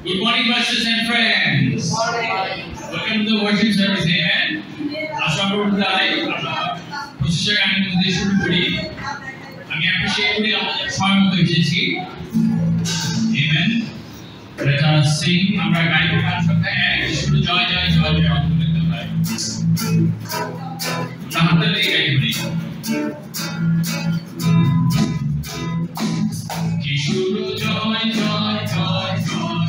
Good morning, pastors and friends. Welcome to the worship service. Amen. আশা করি তাই আমরা প্রচেষ্টা গানের মধ্যে শুরু করি। আমি অ্যাপ্রিশিয়েট করি আমাদের সময় মতো এসেছি। Amen. Let us sing. আমরা গাইব গান সংখ্যা 1 শুরু জয় জয় জয় জয় অন্তর লিখতে পারি। হাতে দিয়ে গাইব নি। কি শুরু জয় জয় জয় জয়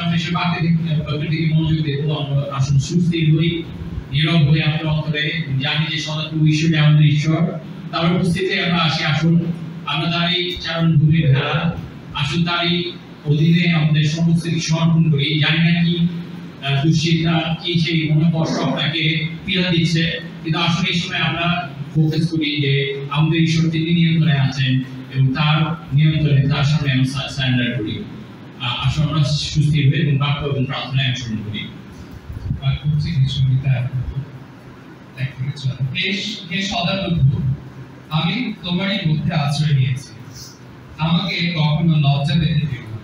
আমরা এসে বাকি মনোযোগ দেবো। আমরা আসুন সুস্থির হই, নীরব হই আপনার অন্তরে, জানি যে সদাপ্রভু ঈশ্বরই আমাদের ঈশ্বর। তার উপস্থিতিতে আমরা আসি। আসুন আমরা তারই চারণ ভূমির ধারা, আসুন তারই অধীনে আমাদের সমস্ত কিছু অর্পণ করি। জানি না কি দুশ্চিন্তা, কি সেই মনে কষ্ট আপনাকে পীড়া দিচ্ছে, কিন্তু আসলে এই সময় আমরা ফোকাস করি যে আমাদের ঈশ্বর তিনি নিয়ন্ত্রণে আছেন এবং তার নিয়ন্ত্রণে তার সামনে আমরা সারেন্ডার করি। আসলে আমরা সুস্থির হয়ে এবং বাক্য এবং প্রার্থনায় অংশগ্রহণ করি। হে সদাপ্রভু, আমি তোমারই মধ্যে আশ্রয় নিয়েছি, আমাকে কখনো লজ্জা পেতে দিও না।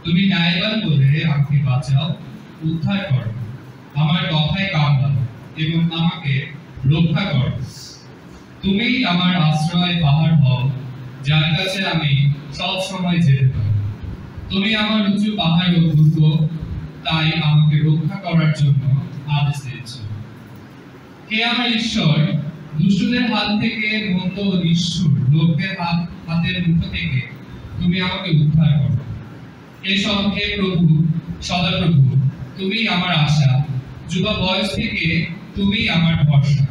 তুমি ন্যায়বান বলে আমাকে বাঁচাও, উদ্ধার করো, আমার কথায় কান দাও এবং আমাকে রক্ষা করো। তুমি আমার আশ্রয় পাহাড় হও, যার কাছে আমি সব সময় যেতে পারি। তুমি আমার উঁচু পাহাড় ও দুর্গ, তাই আমাকে রক্ষা করার জন্য আদেশ দিয়েছো। হে আমার ঈশ্বর, দুষ্টদের হাত থেকে, মন্দ ও নিষ্ঠুর লোকদের হাতের মুঠো থেকে তুমি আমাকে উদ্ধার করো। হে প্রভু, সদাপ্রভু, তুমি আমার আশা, যুবা বয়স থেকে তুমি আমার ভরসা।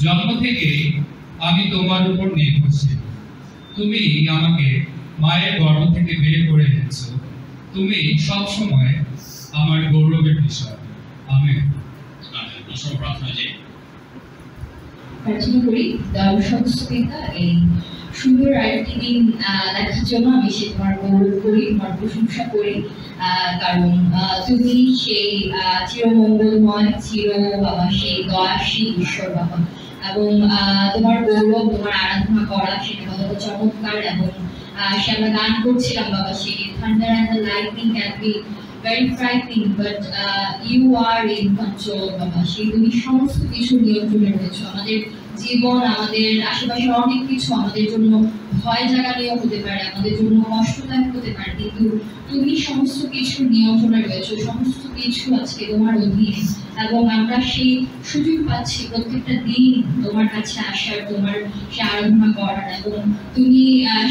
জন্ম থেকে আমি তোমার উপর নির্ভরশীল। তুমি আমাকে মায়ের গর্ভ থেকে বের করে এনেছো। তুমি সব সময় আমার গৌরবের বিষয়। আমেন। প্রার্থনা করি। সমস্ত পিতা, এই সুন্দর আরেকটি দিন দেখার জন্য আমি সে তোমার গৌরব করি, তোমার প্রশংসা করি, কারণ তুমি সেই চিরমঙ্গলময়, সেই দয়াশীল ঈশ্বর বাবা, এবং তোমার গৌরব, তোমার আরাধনা করা সেটা কতটা চমৎকার। এবং সে আমরা গান করছিলাম বাবা, সেই thunder and the lightning can be very frightening, but you are in control বাবা। সেই তুমি সমস্ত কিছু নিয়ন্ত্রণে রয়েছো। আমাদের জীবন, আমাদের আশেপাশে অনেক কিছু আমাদের জন্য ভয় জাগানিও হতে পারে, আমাদের জন্য কষ্টদায়ক হতে পারে, কিন্তু তুমি সমস্ত কিছু নিয়ন্ত্রণে রয়েছো। সমস্ত কিছু আজকে তোমার অধীনে, এবং আমরা সেই সুযোগ পাচ্ছি প্রত্যেকটা দিন তোমার কাছে আসার, তোমার সে আরাধনা করার, এবং তুমি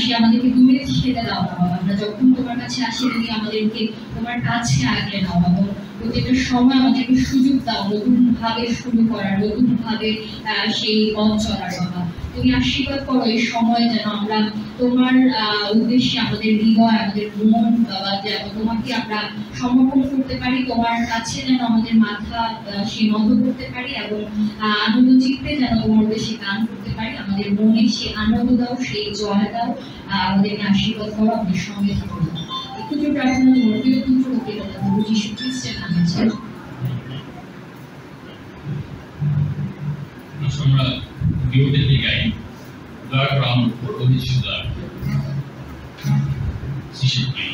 সে আমাদেরকে দূরে খেতে দাও না বাবা। আমরা যখন তোমার কাছে আসি, তুমি আমাদেরকে তোমার কাছে আগলে নাও, এবং প্রত্যেকটা সময় আমাদেরকে সুযোগ দাও নতুন ভাবে শুরু করার, নতুন ভাবে সেই পথ চলার বাবা। তুমি আশীর্বাদ করো এই সময়, যেন আমরা তোমার উদ্দেশ্যে আমাদের হৃদয়, আমাদের মন বাবা, যেন তোমাকে আমরা সমর্পণ করতে পারি, তোমার কাছে যেন আমাদের মাথা সে নত করতে পারি, এবং আনন্দ চিত্তে যেন তোমার উদ্দেশ্যে গান করতে পারি। আমাদের মনে সে আনন্দ দাও, সেই জয় দাও, আমাদেরকে আশীর্বাদ করো, আমাদের সঙ্গে থাকো। একটু প্রার্থনা তোমার প্রিয় পুত্র প্রভু যীশু খ্রিস্টের নামে। আমরা বিরোধী গাই, দয়া করে আমার উপর অভিযোগ শিশু গাই।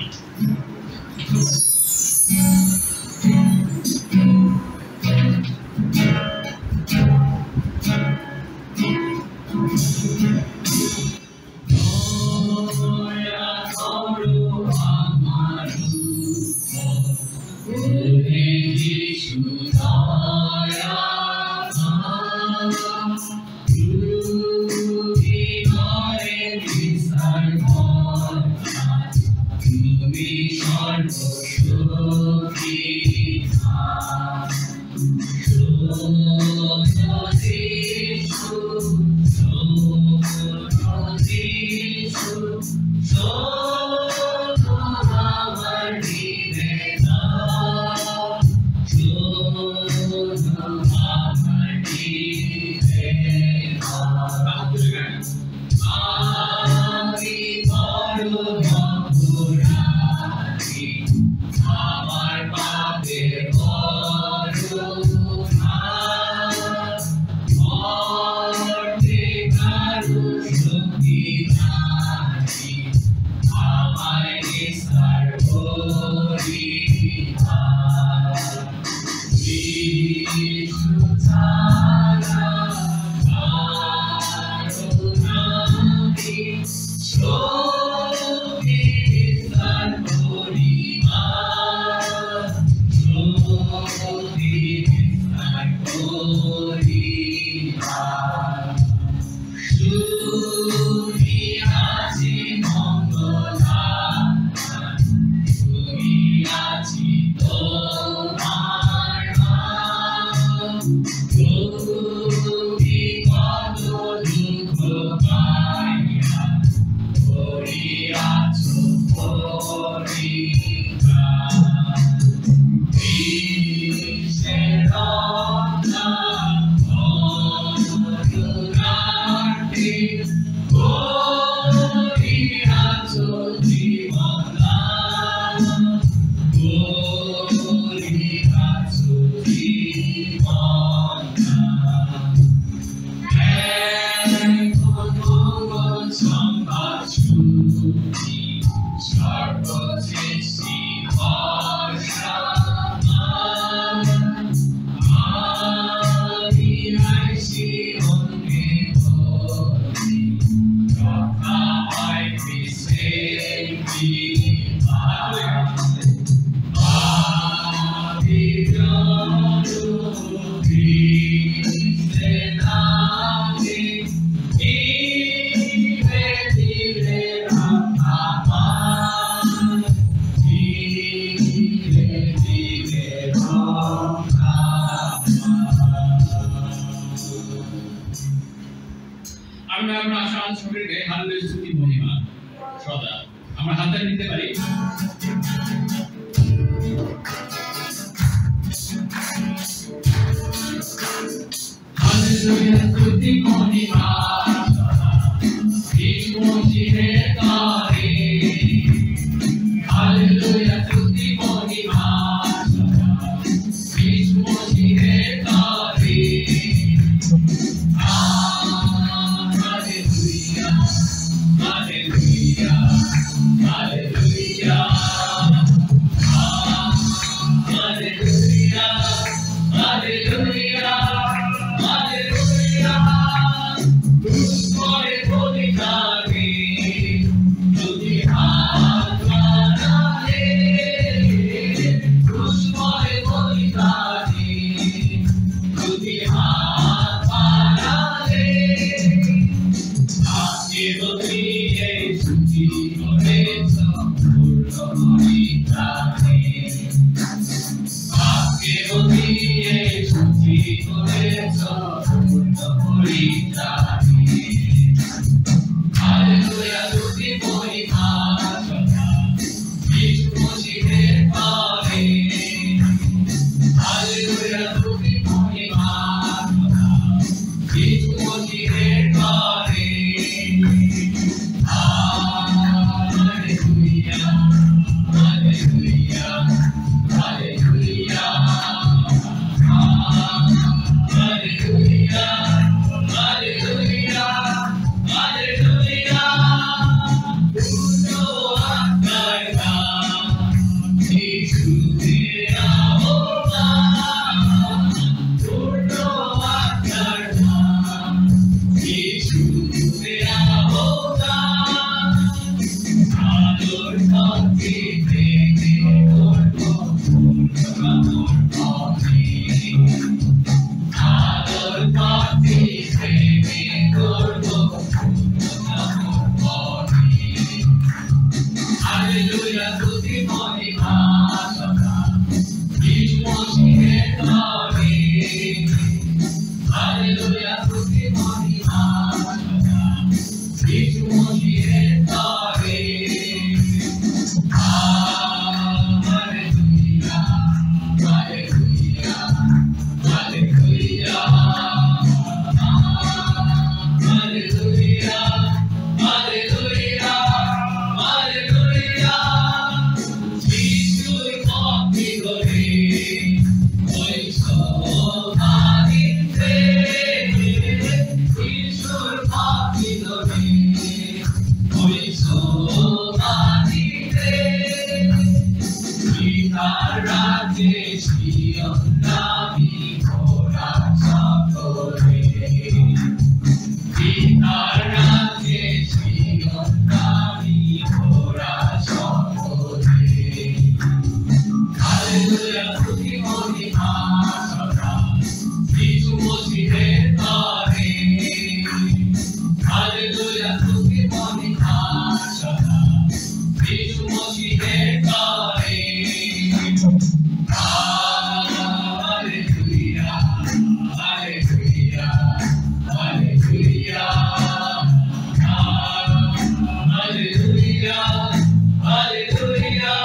Hallelujah.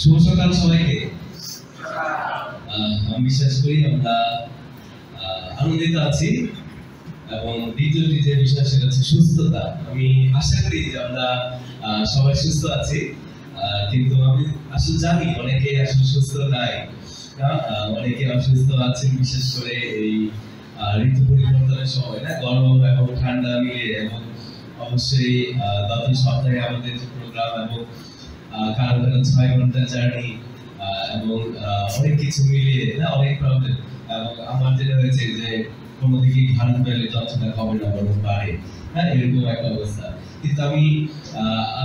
শুভ সকাল সবাইকে। আমি বিশ্বাস করি আমরা আনন্দিত আছি এবং দ্বিতীয়টি যে বিষয় সেটা হচ্ছে সুস্থতা। আমি আশা করি যে আমরা সবাই সুস্থ আছি, কিন্তু আমি আসলে জানি অনেকে আসলে সুস্থ নাই, অনেকে অসুস্থ আছেন, বিশেষ করে এই ঋতু পরিবর্তনের সময় না, গরম এবং ঠান্ডা মিলিয়ে। এবং অবশ্যই গত সপ্তাহে আমাদের যে প্রোগ্রাম এবং কারো কারো 6 ঘন্টা জার্নি এবং অনেক কিছু মিলিয়ে না, অনেক প্রবলেম। এবং আমার যেটা হয়েছে যে কোনো দিকে ভালো পেলে যতটা হবে না বরং বাড়ে, হ্যাঁ, এরকম একটা অবস্থা। কিন্তু আমি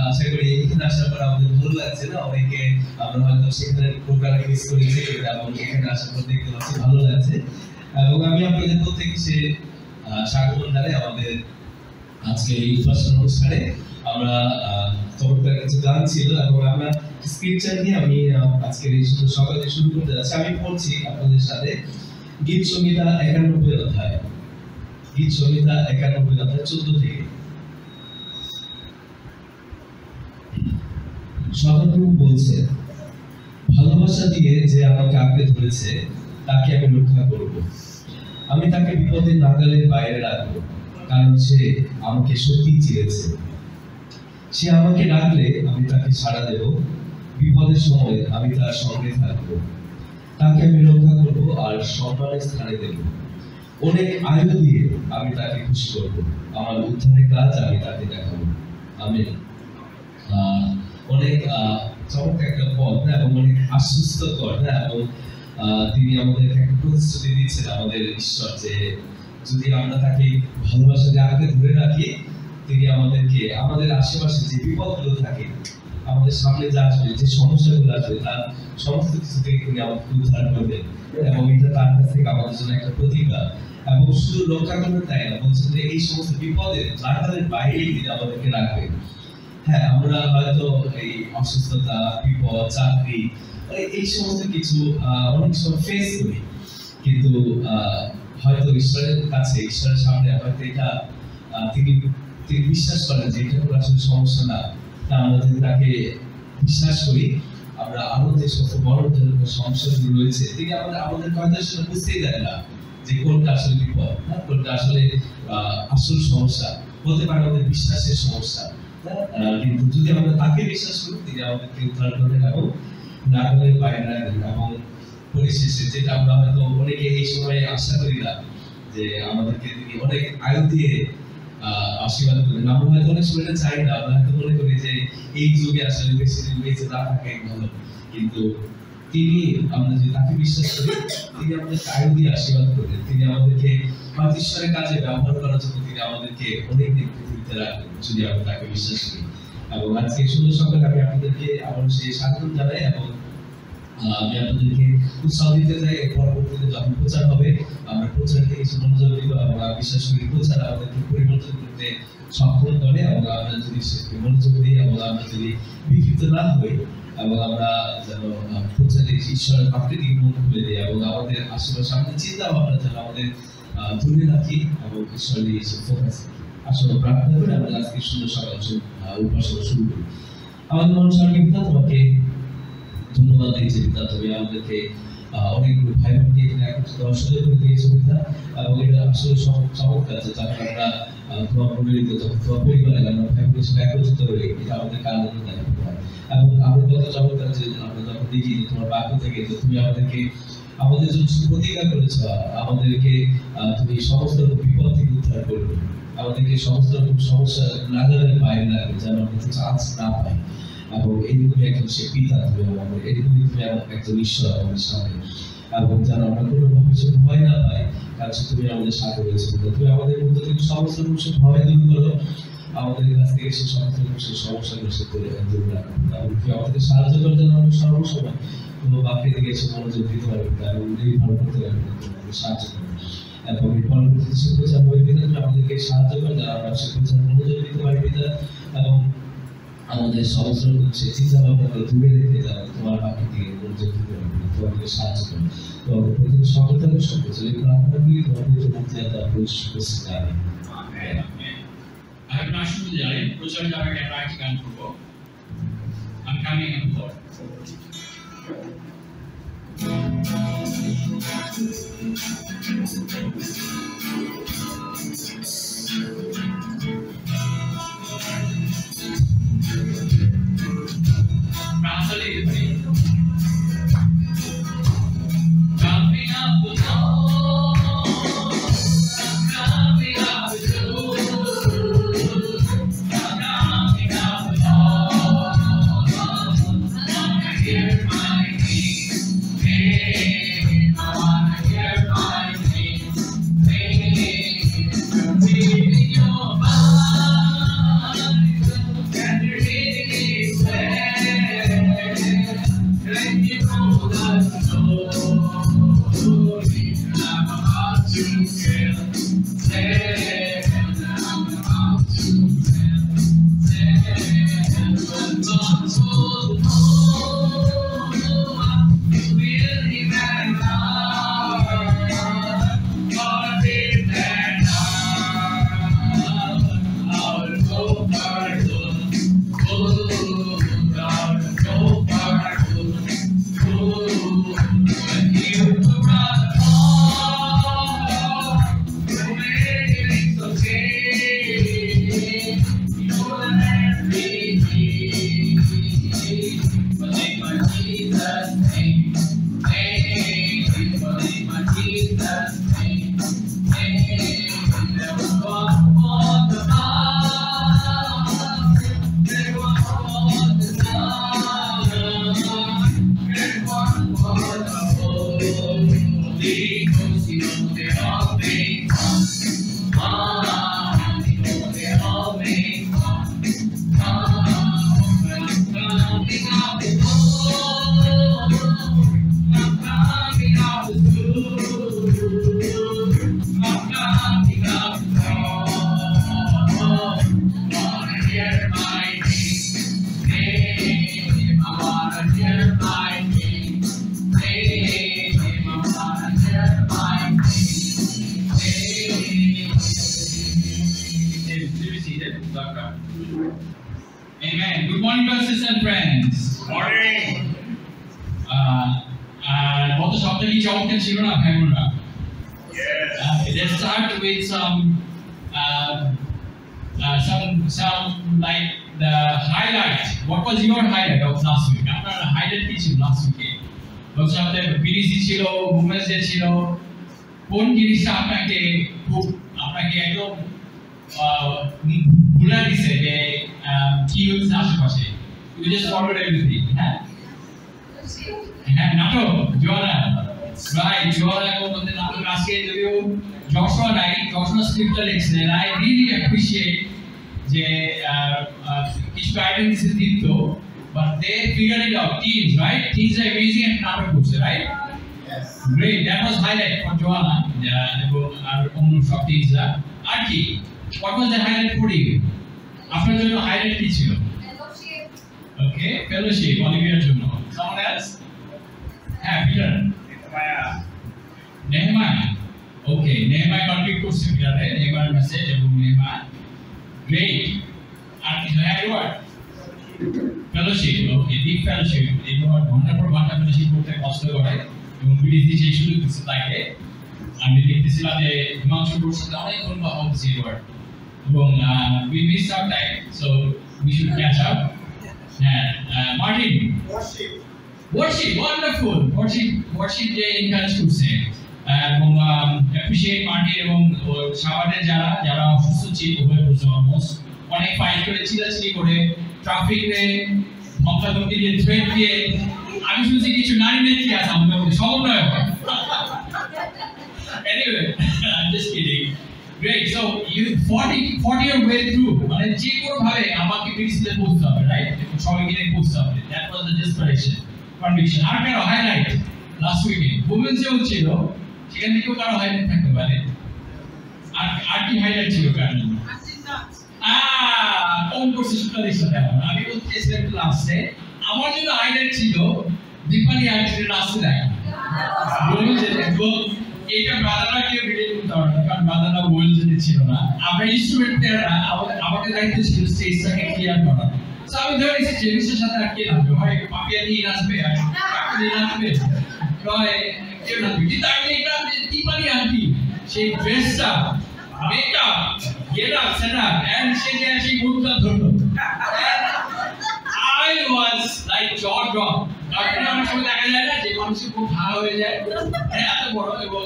আশা করি এখানে আসার পর আমাদের ভালো লাগছে না, অনেকে আমরা হয়তো সেখানে প্রোগ্রামে মিস করেছি এবং এখানে আসার পর দেখতে পাচ্ছি ভালো লাগছে। এবং আমি আপনাদের প্রত্যেককে স্বাগত জানাই আমাদের আজকে এই উপাসনা অনুষ্ঠানে। আমরা চমৎকার কিছু গান ছিল এবং আমরা স্ক্রিপচার নিয়ে আমি আজকের এই সকালে শুরু করতে যাচ্ছি। আমি পড়ছি আপনাদের সাথে গীত সংহিতা 91 অধ্যায়, গীত সংহিতা 91 অধ্যায় 14 থেকে। সদাপ্রভু বলছে, ভালোবাসা দিয়ে যে আমাকে আঁকড়ে ধরেছে তাকে আমি রক্ষা করব। আমি তাকে বিপদের নাগালের বাইরে রাখবো, কারণ সে আমাকে সত্যি চেয়েছে। সে আমাকে ডাকলে আমি তাকে সাড়া দেব, বিপদের সময় আমি তার সঙ্গে থাকবো। তাকে আমি রক্ষা করবো আর সম্মানের স্থানে দেব। অনেক আয়ু দিয়ে আমি তাকে খুশি করবো, আমার উদ্ধারের কাজ আমি তাকে দেখাবো। আমি অনেক চমৎকার একটা পথ না, এবং অনেক আশ্বস্তকর না, এবং তিনি আমাদেরকে একটা প্রতিশ্রুতি দিচ্ছেন আমাদের ঈশ্বর যে যদি আমরা তাকে ভালোবাসা দিয়ে আগে ধরে রাখি, তিনি আমাদেরকে আমাদের আশেপাশে যে বিপদগুলো থাকে, আমাদের সামনে যা আসবে, যে সমস্যাগুলো আসবে, তার সমস্ত কিছু থেকে তিনি আমাদেরকে উদ্ধার করবেন। এবং এটা তার কাছ থেকে আমাদের জন্য একটা প্রতিজ্ঞা। এবং শুধু রক্ষা করবে তাই না, বলছেন যে এই সমস্ত বিপদের নাগালের বাইরেই তিনি আমাদেরকে রাখবেন। হ্যাঁ, আমরা হয়তো এই অসুস্থতা, বিপদ, চাকরি, এই সমস্ত কিছু অনেক সময় ফেস করি, কিন্তু হয়তো ঈশ্বরের কাছে, ঈশ্বরের সামনে হয়তো এটা তিনি বিশ্বাস করেন যে এটা কোনো আসলে সমস্যা না। আমরা যদি তাকে বিশ্বাস করি, আমরা আরো যে সমস্ত বড় সমস্যাগুলো রয়েছে, তিনি আমাদের হয়তো সেটা বুঝতেই দেন না যে কোনটা আসলে বিপদ, কোনটা আসলে আসল সমস্যা, বলতে পারে আমাদের বিশ্বাসের সমস্যা। কিন্তু যদি আমরা তাকে বিশ্বাস করি, তিনি আমাদেরকে উদ্ধার করবেন এবং নাগালের বাইরে রাখবেন। এবং পরিশেষে যেটা আমরা হয়তো অনেকে এই সময় আশা করি না, যে আমাদেরকে তিনি অনেক আয়ু দিয়ে আশীর্বাদ করবেন। আমরা হয়তো অনেক সময় চাই না, আমরা হয়তো মনে করি যে এই যুগে আসলে বেশি দিন বেঁচে না থাকাই ভালো। কিন্তু তিনি, আমরা যদি তাকে বিশ্বাস করি, তিনি আমাদেরকে আয়ু দিয়ে আশীর্বাদ করবেন। তিনি আমাদেরকে ঈশ্বরের কাজে ব্যবহার করার জন্য তিনি আমাদেরকে অনেক দিন পৃথিবীতে রাখবেন, যদি আমরা তাকে বিশ্বাস করি। এবং আজকে সুন্দর সকালে আমি আপনাদেরকে আবার সেই স্বাগত জানাই এবং আমি আপনাদেরকে উৎসাহ দিতে চাই। পরবর্তীতে যখন প্রচার হবে, আমরা প্রচার থেকে মনোযোগ দিব এবং বিশ্বাস করি প্রচার আমাদেরকে পরিবর্তন করতে সক্ষম করে। এবং আমরা যদি মনোযোগ দিই এবং আমরা যদি বিক্ষিপ্ত না হই, এবং আমরা যেন প্রচারে ঈশ্বরের পাত্রে দিকে মন খুলে দিই এবং আমাদের আশেপাশে আমাদের চিন্তা ভাবনা যেন আমাদের ধরে রাখি এবং ঈশ্বরের ফোকাস আসলে প্রার্থনা করে আমরা আজকে সুন্দর সকাল উপাসনা শুরু করি। আমাদের মনসারকে পিতা, তোমাকে ধন্যবাদ দিয়েছি পিতা, তুমি আমাদেরকে অনেকগুলো ভাই বোনকে এখানে একত্রিত হওয়ার সুযোগ করে দিয়েছো পিতা। এবং এটা আসলে চমৎকার যে যখন আমরা তোমার পরিবারিত, যখন তোমার পরিবারে আমরা ভাই বোনের সাথে একত্রিত হই, এটা আমাদের কারণে দায়িত্ব হয়। এবং আমরা কত চমৎকার যে আমরা যখন দেখি যে তোমার বাক্য থেকে যে তুমি আমাদেরকে আমাদের জন্য প্রতিজ্ঞা করেছো, আমাদেরকে তুমি সমস্ত বিপদ থেকে উদ্ধার করবে, আমাদেরকে সমস্ত রকম সমস্যা নাগালের বাইরে রাখবে, যেন আমরা চান্স না পাই। এবং এইরকমই একজন সে পিতা তুমি আমাদের, এরকমই তুমি একজন ঈশ্বর আমাদের সামনে। এবং যেন আমরা কোনো ভবিষ্যৎ ভয় না পাই, কারণ তুমি আমাদের সাথে রয়েছে। তুমি আমাদের মধ্যে থেকে সমস্ত রকম ভয় দূর করো, আমাদের কাছ থেকে সে সমস্ত রকম সমস্যাগুলো সে দূর রাখো। এবং তুমি আমাদেরকে সাহায্য করে যেন আমরা সর্বসময় তোমার বাক্যের দিকে এসে মনোযোগ দিতে পারি এবং নির্ভর করতে পারি, তোমাকে সাহায্য করো। এবং এই পরবর্তী সে প্রচার বই পিতা, তুমি আমাদেরকে সাহায্য করে যেন আমরা সে প্রচার মনোযোগ দিতে পারি পিতা। এবং আমাদের সমস্ত সে চিন্তা ভাবনাকে দূরে রেখে যারা তোমার বাক্যের দিকে মনোযোগ দিতে পারি, তোমাদেরকে সাহায্য করো। তোমাদের প্রতি সকলকে সঙ্গে চলে প্রার্থনা করি তোমার পবিত্র মুক্তি দাতা প্রভু জানি। আমি আসলে যাই প্রচার যাওয়ার আগে আমরা একটি গান করবো। I'm coming on board. Amen. Good morning, brothers and friends. Morning. গত সপ্তাহে কি চমৎকার ছিল না ভাই বোনরা? Yes. Let's start with some like the highlight. What was your highlight of last week? আপনার highlight কি ছিল last week? গত সপ্তাহে BDC ছিল, Women's Day ছিল। কোন জিনিসটা আপনাকে একদম ভুলা দিছে যে কি হচ্ছে আশেপাশে? You just forgot everything. হ্যাঁ নাটক জোয়ারা রাইট জোয়ারা মধ্যে নাটক আজকে যদিও যশোয়া নাই যশোয়া স্ক্রিপ্টটা লিখছে and I really appreciate যে কিছু গাইডেন্স দিচ্ছে দীপ্ত but they figured it out teams right teams are amazing and নাটক করছে right yes great that was highlight for Joanna এবং আর অন্য সব টিমসরা আর কি what was the highlight for you আপনার জন্য হাইলাইট কি ছিল okay fellowship অলিভিয়ার জন্য someone else Peter. Nehemiah. Okay, Nehemiah contribute করছে Peter Nehemiah message এবং Nehemiah. Great. আর কিছু Edward. Fellowship. Okay, deep fellowship. Edward ঘন্টার পর ঘন্টা fellowship করতে কষ্ট করে এবং বিডিসি সেই সুযোগ দিচ্ছে তাকে। আমি দেখতেছিলাম যে হিমাংশু বর্ষিতে অনেকক্ষণ কথা বলছি Edward এবং we missed our time so we should catch up. Martin. Worship, wonderful. Worship day encourage করছে এবং appreciate মার্টিন এবং সাভারের যারা অসুস্থ ছিল ওভাবে বলছে অলমোস্ট অনেক ফাইট করে চিল্লাচিল্লি করে ট্রাফিকে ধমকাধমকি দিয়ে থ্রেট দিয়ে আমি শুনছি কিছু নারী নেত্রী আছে আমাদের মধ্যে সমন্বয় anyway I'm just kidding great so you 40 your way through মানে যে কোনো ভাবে আমাকে বিডিসিতে পৌঁছতে হবে রাইট সবাইকে নিয়ে পৌঁছতে হবে that was the desperation conviction আর কারো হাইলাইট লাস্ট উইকে Women's Day ছিল সেখান থেকেও কারো হাইলাইট থাকতে পারে আর কি হাইলাইট ছিল কারণ কোন কোর্সে সুতারির সাথে আমি বলতে চেয়েছিলাম লাস্টে আমার জন্য হাইলাইট ছিল দীপালি আর্টিস্টের লাস্টে দেখা এইটা বাদানা কেউ রিলেট করতে পারে না কারণ বাদানা ওয়েলস ছিল না আমরা ইনস্ট্রুমেন্টাররা আমাদের দায়িত্ব ছিল স্টেজটাকে ক্লিয়ার করা আমি ধরে নিয়েছি জেনিসের সাথে আর কে নাচবে, হয় পাপিয়া দিয়ে নাচবে আর কাকু দিয়ে নাচবে, নয় কেউ নাচবে। কিন্তু আমি এটা টিপানি আন্টি সেই ড্রেসটা, মেকআপ, গেটআপ, সেটআপ এন্ড সেই মুখটা ধরলো। I was like jaw drop. তারপরে অনেক সময় দেখা যায় না যে মানুষের খুব ভালো হয়ে যায়, এত বড় এবং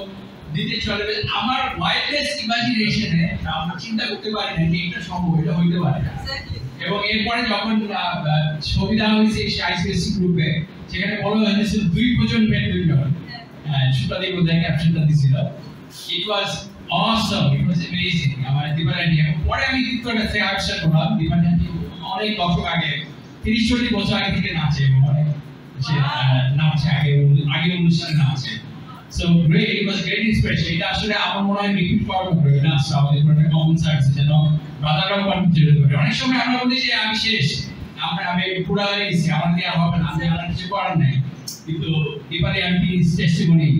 দিতে চলে। আমার ওয়াইল্ডেস্ট ইমাজিনেশনে আমরা চিন্তা করতে পারি না যে এটা সম্ভব, এটা হইতে পারে। এবং এরপরে যখন ছবি দেওয়া হয়েছে আইসিএসসি গ্রুপে, সেখানে বলা হয়েছে 2 প্রজন্মের 2 জন, সুপাদি বোধহয় ক্যাপশনটা দিছিল। It was awesome, it was amazing. আমার দীপারানি, পরে আমি দীপার কাছে আবিষ্কার করলাম দীপারানি অনেক দশক আগে, 30-40 বছর আগে থেকে নাচে এবং অনেক নাচে, আগে অনুষ্ঠানে নাচে। So great, it was great inspiration. এটা আসলে আমার মনে হয় রিপিট করার উপরে নাচটা আমাদের একটা কমন সার্ভিস, যেন ব্রাদাররাও কন্ট্রিবিউট করে। অনেক সময় আমরা বলি যে আমি শেষ, আমি পুরা হয়ে গেছি, আমার দিয়ে আর হবে না, আমি আর কিছু করার নাই। কিন্তু দীপালি আন্টি's testimony,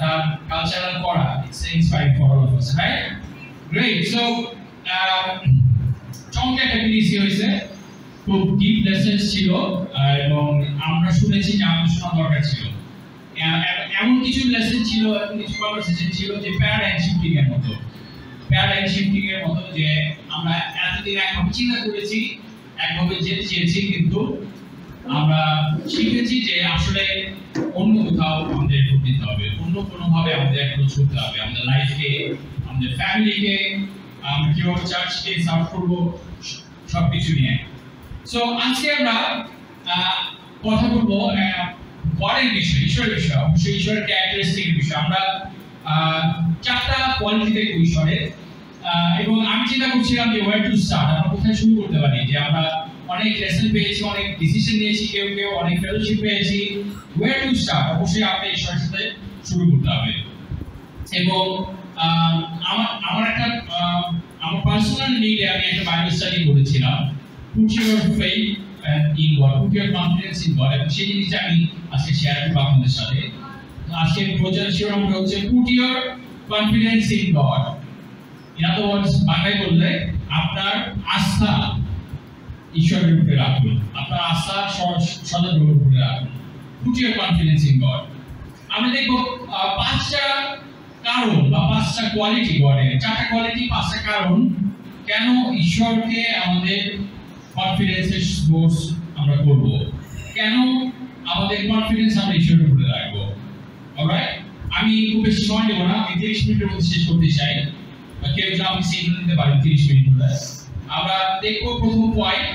তার কালচারাল করা, it's inspiring for all of us, right? Great. So চমৎকার একটা পিডিসি হয়েছে, খুব ডিপ লেসেন্স ছিল এবং আমরা শুনেছি যে আমাদের শোনা দরকার ছিল। এমন কিছু লেসন ছিল, এমন কিছু কনভারসেশন ছিল যে প্যারাডাইম শিফটিং এর মতো, যে আমরা এতদিন একভাবে চিন্তা করেছি, একভাবে যেতে চেয়েছি, কিন্তু আমরা শিখেছি যে আসলে অন্য কোথাও আমাদের ঢুক দিতে হবে, অন্য কোনোভাবে আমাদের অ্যাপ্রোচ করতে হবে আমাদের লাইফকে, আমাদের ফ্যামিলিকে, আমরা কিভাবে চার্চকে সার্ভ করবো, সবকিছু নিয়ে। সো আজকে আমরা কথা বলবো গডের বিষয়, ঈশ্বরের বিষয়, অবশ্যই ঈশ্বরের ক্যারেক্টারিস্টিকের বিষয়। আমরা 4টা কোয়ালিটি দেখব ঈশ্বরের, এবং আমি চিন্তা করছিলাম যে ওয়ার টু স্টার্ট, আমরা কোথায় শুরু করতে পারি। যে আমরা অনেক লেসন পেয়েছি, অনেক ডিসিশন নিয়েছি, কেউ অনেক ফেলোশিপ পেয়েছি, ওয়ার টু স্টার্ট। অবশ্যই আপনি ঈশ্বরের সাথে শুরু করতে হবে। এবং আমার পার্সোনাল নিডে আমি একটা বাইবেল স্টাডি করেছিলাম, Put your faith in God, put your confidence in God, এবং সেই জিনিসটা আমি আজকে শেয়ার করবো আপনাদের সাথে। আজকে প্রচার শিরোনামটা হচ্ছে Put your confidence in God. In other words, বাংলায় বললে আপনার আস্থা ঈশ্বরের উপরে রাখুন, আপনার আস্থা সদাপ্রভুর উপরে রাখুন। Put your confidence in God. আমরা দেখব 5টা কারণ বা 5টা কোয়ালিটি গডের, 4টা কোয়ালিটি, 5টা কারণ কেন ঈশ্বরকে আমাদের কনফিডেন্সের সোর্স আমরা করব, কেন আমাদের কনফিডেন্স আমরা ঈশ্বরের উপরে রাখবো। অলরাইট, আমি খুব বেশি সময় নেব না, আমি 30 মিনিটের মধ্যে শেষ করতে চাই। কেউ যদি আমাকে সিগন্যাল দিতে পারেন 30 মিনিট ধরে। আমরা দেখব প্রথম point,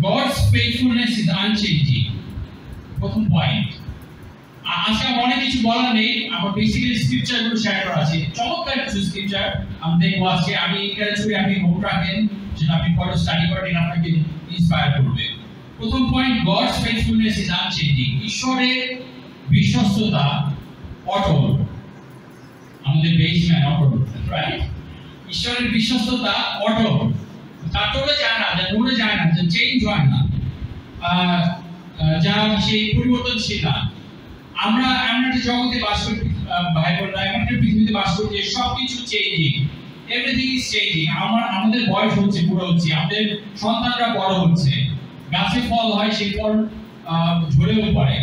God's faithfulness is unchanging. প্রথম পয়েন্ট। আজকে আমার অনেক কিছু বলার নেই, আমার বেসিক্যালি স্ক্রিপচারগুলো শেয়ার করা আছে, চমৎকার কিছু স্ক্রিপচার আমরা দেখবো আজকে। আমি এনকারেজ করি আপনি নোট রাখেন, যেটা আপনি পরে স্টাডি করেন, আপনাকে ইন্সপায়ার করবে। প্রথম point, God's faithfulness is unchanging. ঈশ্বরের বিশ্বস্ততা অটল, আমাদের বেসম্যান অটল, রাইট? ঈশ্বরের বিশ্বস্ততা অটল, তা চলে যায় না, যা নড়ে যায় না, যা চেঞ্জ হয় না, যা সেই পরিবর্তনশীল না। আমরা একটা জগতে বাস করি ভাই বোনরা, এমন একটা পৃথিবীতে বাস করি যে সবকিছু চেঞ্জিং, এভরিথিং ইজ চেঞ্জিং। আমাদের বয়স হচ্ছে, বুড়ো হচ্ছে, আমাদের সন্তানরা বড় হচ্ছে, গাছে ফল হয়, সেই ফল ঝরেও পড়ে,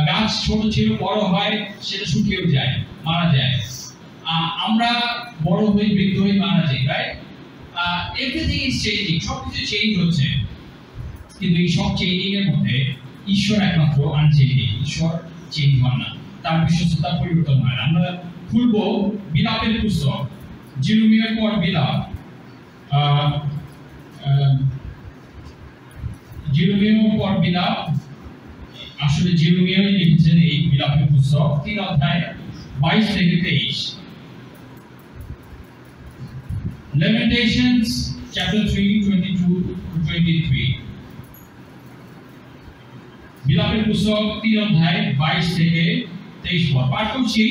গাছ ছোট ছিল বড় হয়, সেটা শুকিয়েও যায়, মারা যায়, আমরা বড় হই, বৃদ্ধ হই, মারা যাই, রাইট? এভরিথিং ইজ চেঞ্জিং, সবকিছু চেঞ্জ হচ্ছে। কিন্তু এই সব চেঞ্জিং এর মধ্যে ঈশ্বর একমাত্র আনচেঞ্জিং, ঈশ্বর চেঞ্জ হয় না, তার বিশ্বস্ততা পরিবর্তন হয় না। আমরা খুলবো বিলাপের পুস্তক, জিরোমিয়ার পর বিলাপ, জিরোমিয়ার পর বিলাপ, আসলে জিরোমিয়াই লিখেছেন এই বিলাপের পুস্তক, 3 অধ্যায় 22 থেকে 23। Lamentations chapter 3 22 to 23। বিলাপের পুস্তক 3 অধ্যায় 22 থেকে 23 পদ পাঠ করছি।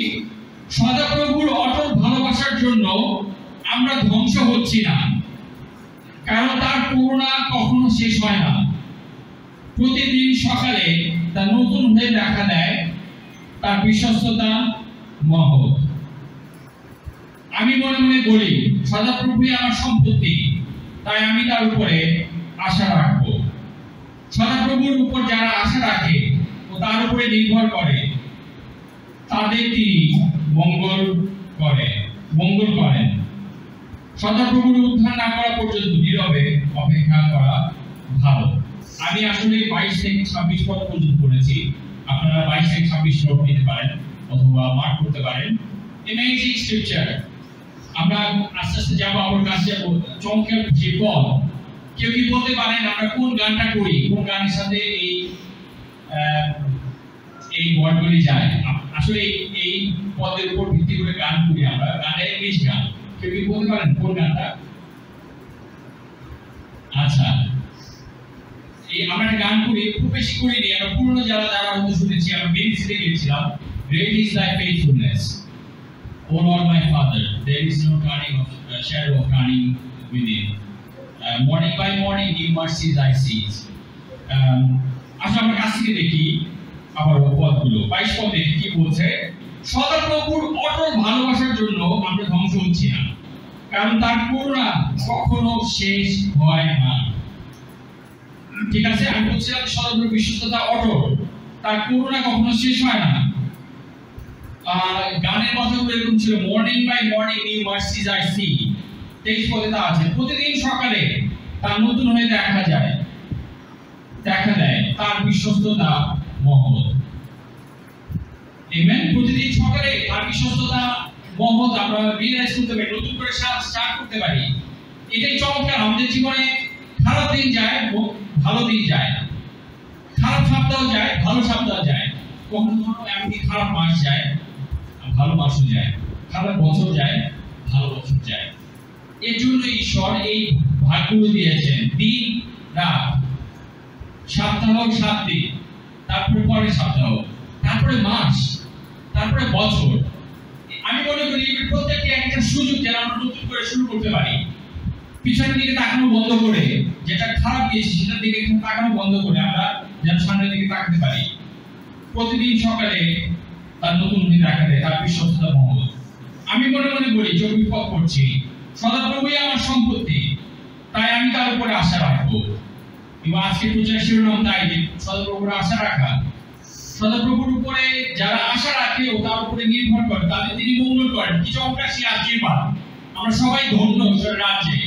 সদাপ্রভুর অটল ভালোবাসার জন্য আমরা ধ্বংস হচ্ছি না, কারণ তার করুণা কখনো শেষ হয় না। প্রতিদিন সকালে তা নতুন হয়ে দেখা দেয়, তার বিশ্বস্ততা মহৎ। আমি মনে মনে বলি, সদাপ্রভুই আমার সম্পত্তি, তাই আমি তার উপরে আশা রাখবো। সদাপ্রভুর উপর যারা আশা রাখে ও তার উপরে নির্ভর করে তাদের তিনি মঙ্গল করেন। সদাপ্রভুর উদ্ধার না করা পর্যন্ত নীরবে অপেক্ষা করা ভালো। আমি আসলে 22 থেকে 26 পদ পর্যন্ত পড়েছি, আপনারা 22 থেকে 26 নোট নিতে পারেন অথবা মার্ক করতে পারেন। Amazing scripture. আমরা আস্তে আস্তে যাবো, আমার কাছে যাবো। চমকের যে পদ, কেউ কি বলতে পারেন আমরা কোন গানটা করি, কোন গানের সাথে এই ওয়ার্ডগুলি যায়? আসলে এই পদের উপর ভিত্তি করে গান করি আমরা, গানের ইংলিশ গান। কেউ কি বলতে পারেন কোন গানটা? আচ্ছা, আমরা গান করি, খুব বেশি করিনি, আমরা পুরনো যারা হয়তো শুনেছি, আমরা বেরিসিতে গিয়েছিলাম, Great is thy faithfulness, O Lord my Father, there is no turning of shadow of turning within. Morning by morning new mercies I see. আসলে আমরা কাছ থেকে দেখি আবার পদগুলো। 22 পদ দেখি কি বলছে। সদাপ্রভুর অটল ভালোবাসার জন্য আমরা ধ্বংস হচ্ছি না, কারণ তার করুণা কখনো শেষ হয় না। ঠিক আছে, আমি বলছিলাম সদাপ্রভুর বিশ্বস্ততা অটল, তার করুণা কখনো শেষ হয় না। গানের কথাগুলো এরকম ছিল, morning by morning new mercies I see. 23 পদে তা আছে, প্রতিদিন সকালে তার নতুন হয়ে দেখা দেয়, তার বিশ্বস্ততা মহৎ। আমেন। প্রতিদিন সকালে তার বিশ্বস্ততা মহৎ আমরা রিয়েলাইজ করতে পারি, নতুন করে স্টার্ট করতে পারি। এটাই চমৎকার। আমাদের জীবনে খারাপ দিন যায়, ভালো দিন যায়, খারাপ সপ্তাহ যায়, ভালো সপ্তাহ যায়, কখনো এমনকি খারাপ মাস যায়, ভালো মাসও যায়, খারাপ বছর যায়, ভালো বছর যায়। এর জন্য ঈশ্বর এই ভাগগুলো দিয়েছেন, দিন রাত, সপ্তাহ 7 দিন, তারপরে পরের সপ্তাহ, তারপরে মাস, তারপরে বছর। আমি মনে করি প্রত্যেকটি একটা সুযোগ যেন আমরা নতুন করে শুরু করতে পারি। পিছনের দিকে তাকানো বন্ধ করে, যেটা খারাপ গিয়েছে সেটার দিকে তাকানো বন্ধ করে আমরা যেন সামনের দিকে তাকাতে পারি। প্রতিদিন সকালে তার নতুন দিন দেখা দেয়, তার বিশ্বস্ততা মহৎ। আমি মনে মনে বলি, যে বিপদ করছি, সদাপ্রভুই আমার সম্পত্তি, তাই আমি তার উপরে আশা রাখবো। এবং আজকে প্রচার শিরোনাম তাই, যে সদাপ্রভুর আশা রাখা। সদাপ্রভুর উপরে যারা আশা রাখে ও তার উপরে নির্ভর করে তাদের তিনি মঙ্গল করেন। কি চমৎকার সেই আশীর্বাদ! আমরা সবাই ধন্য ঈশ্বরের রাজ্যে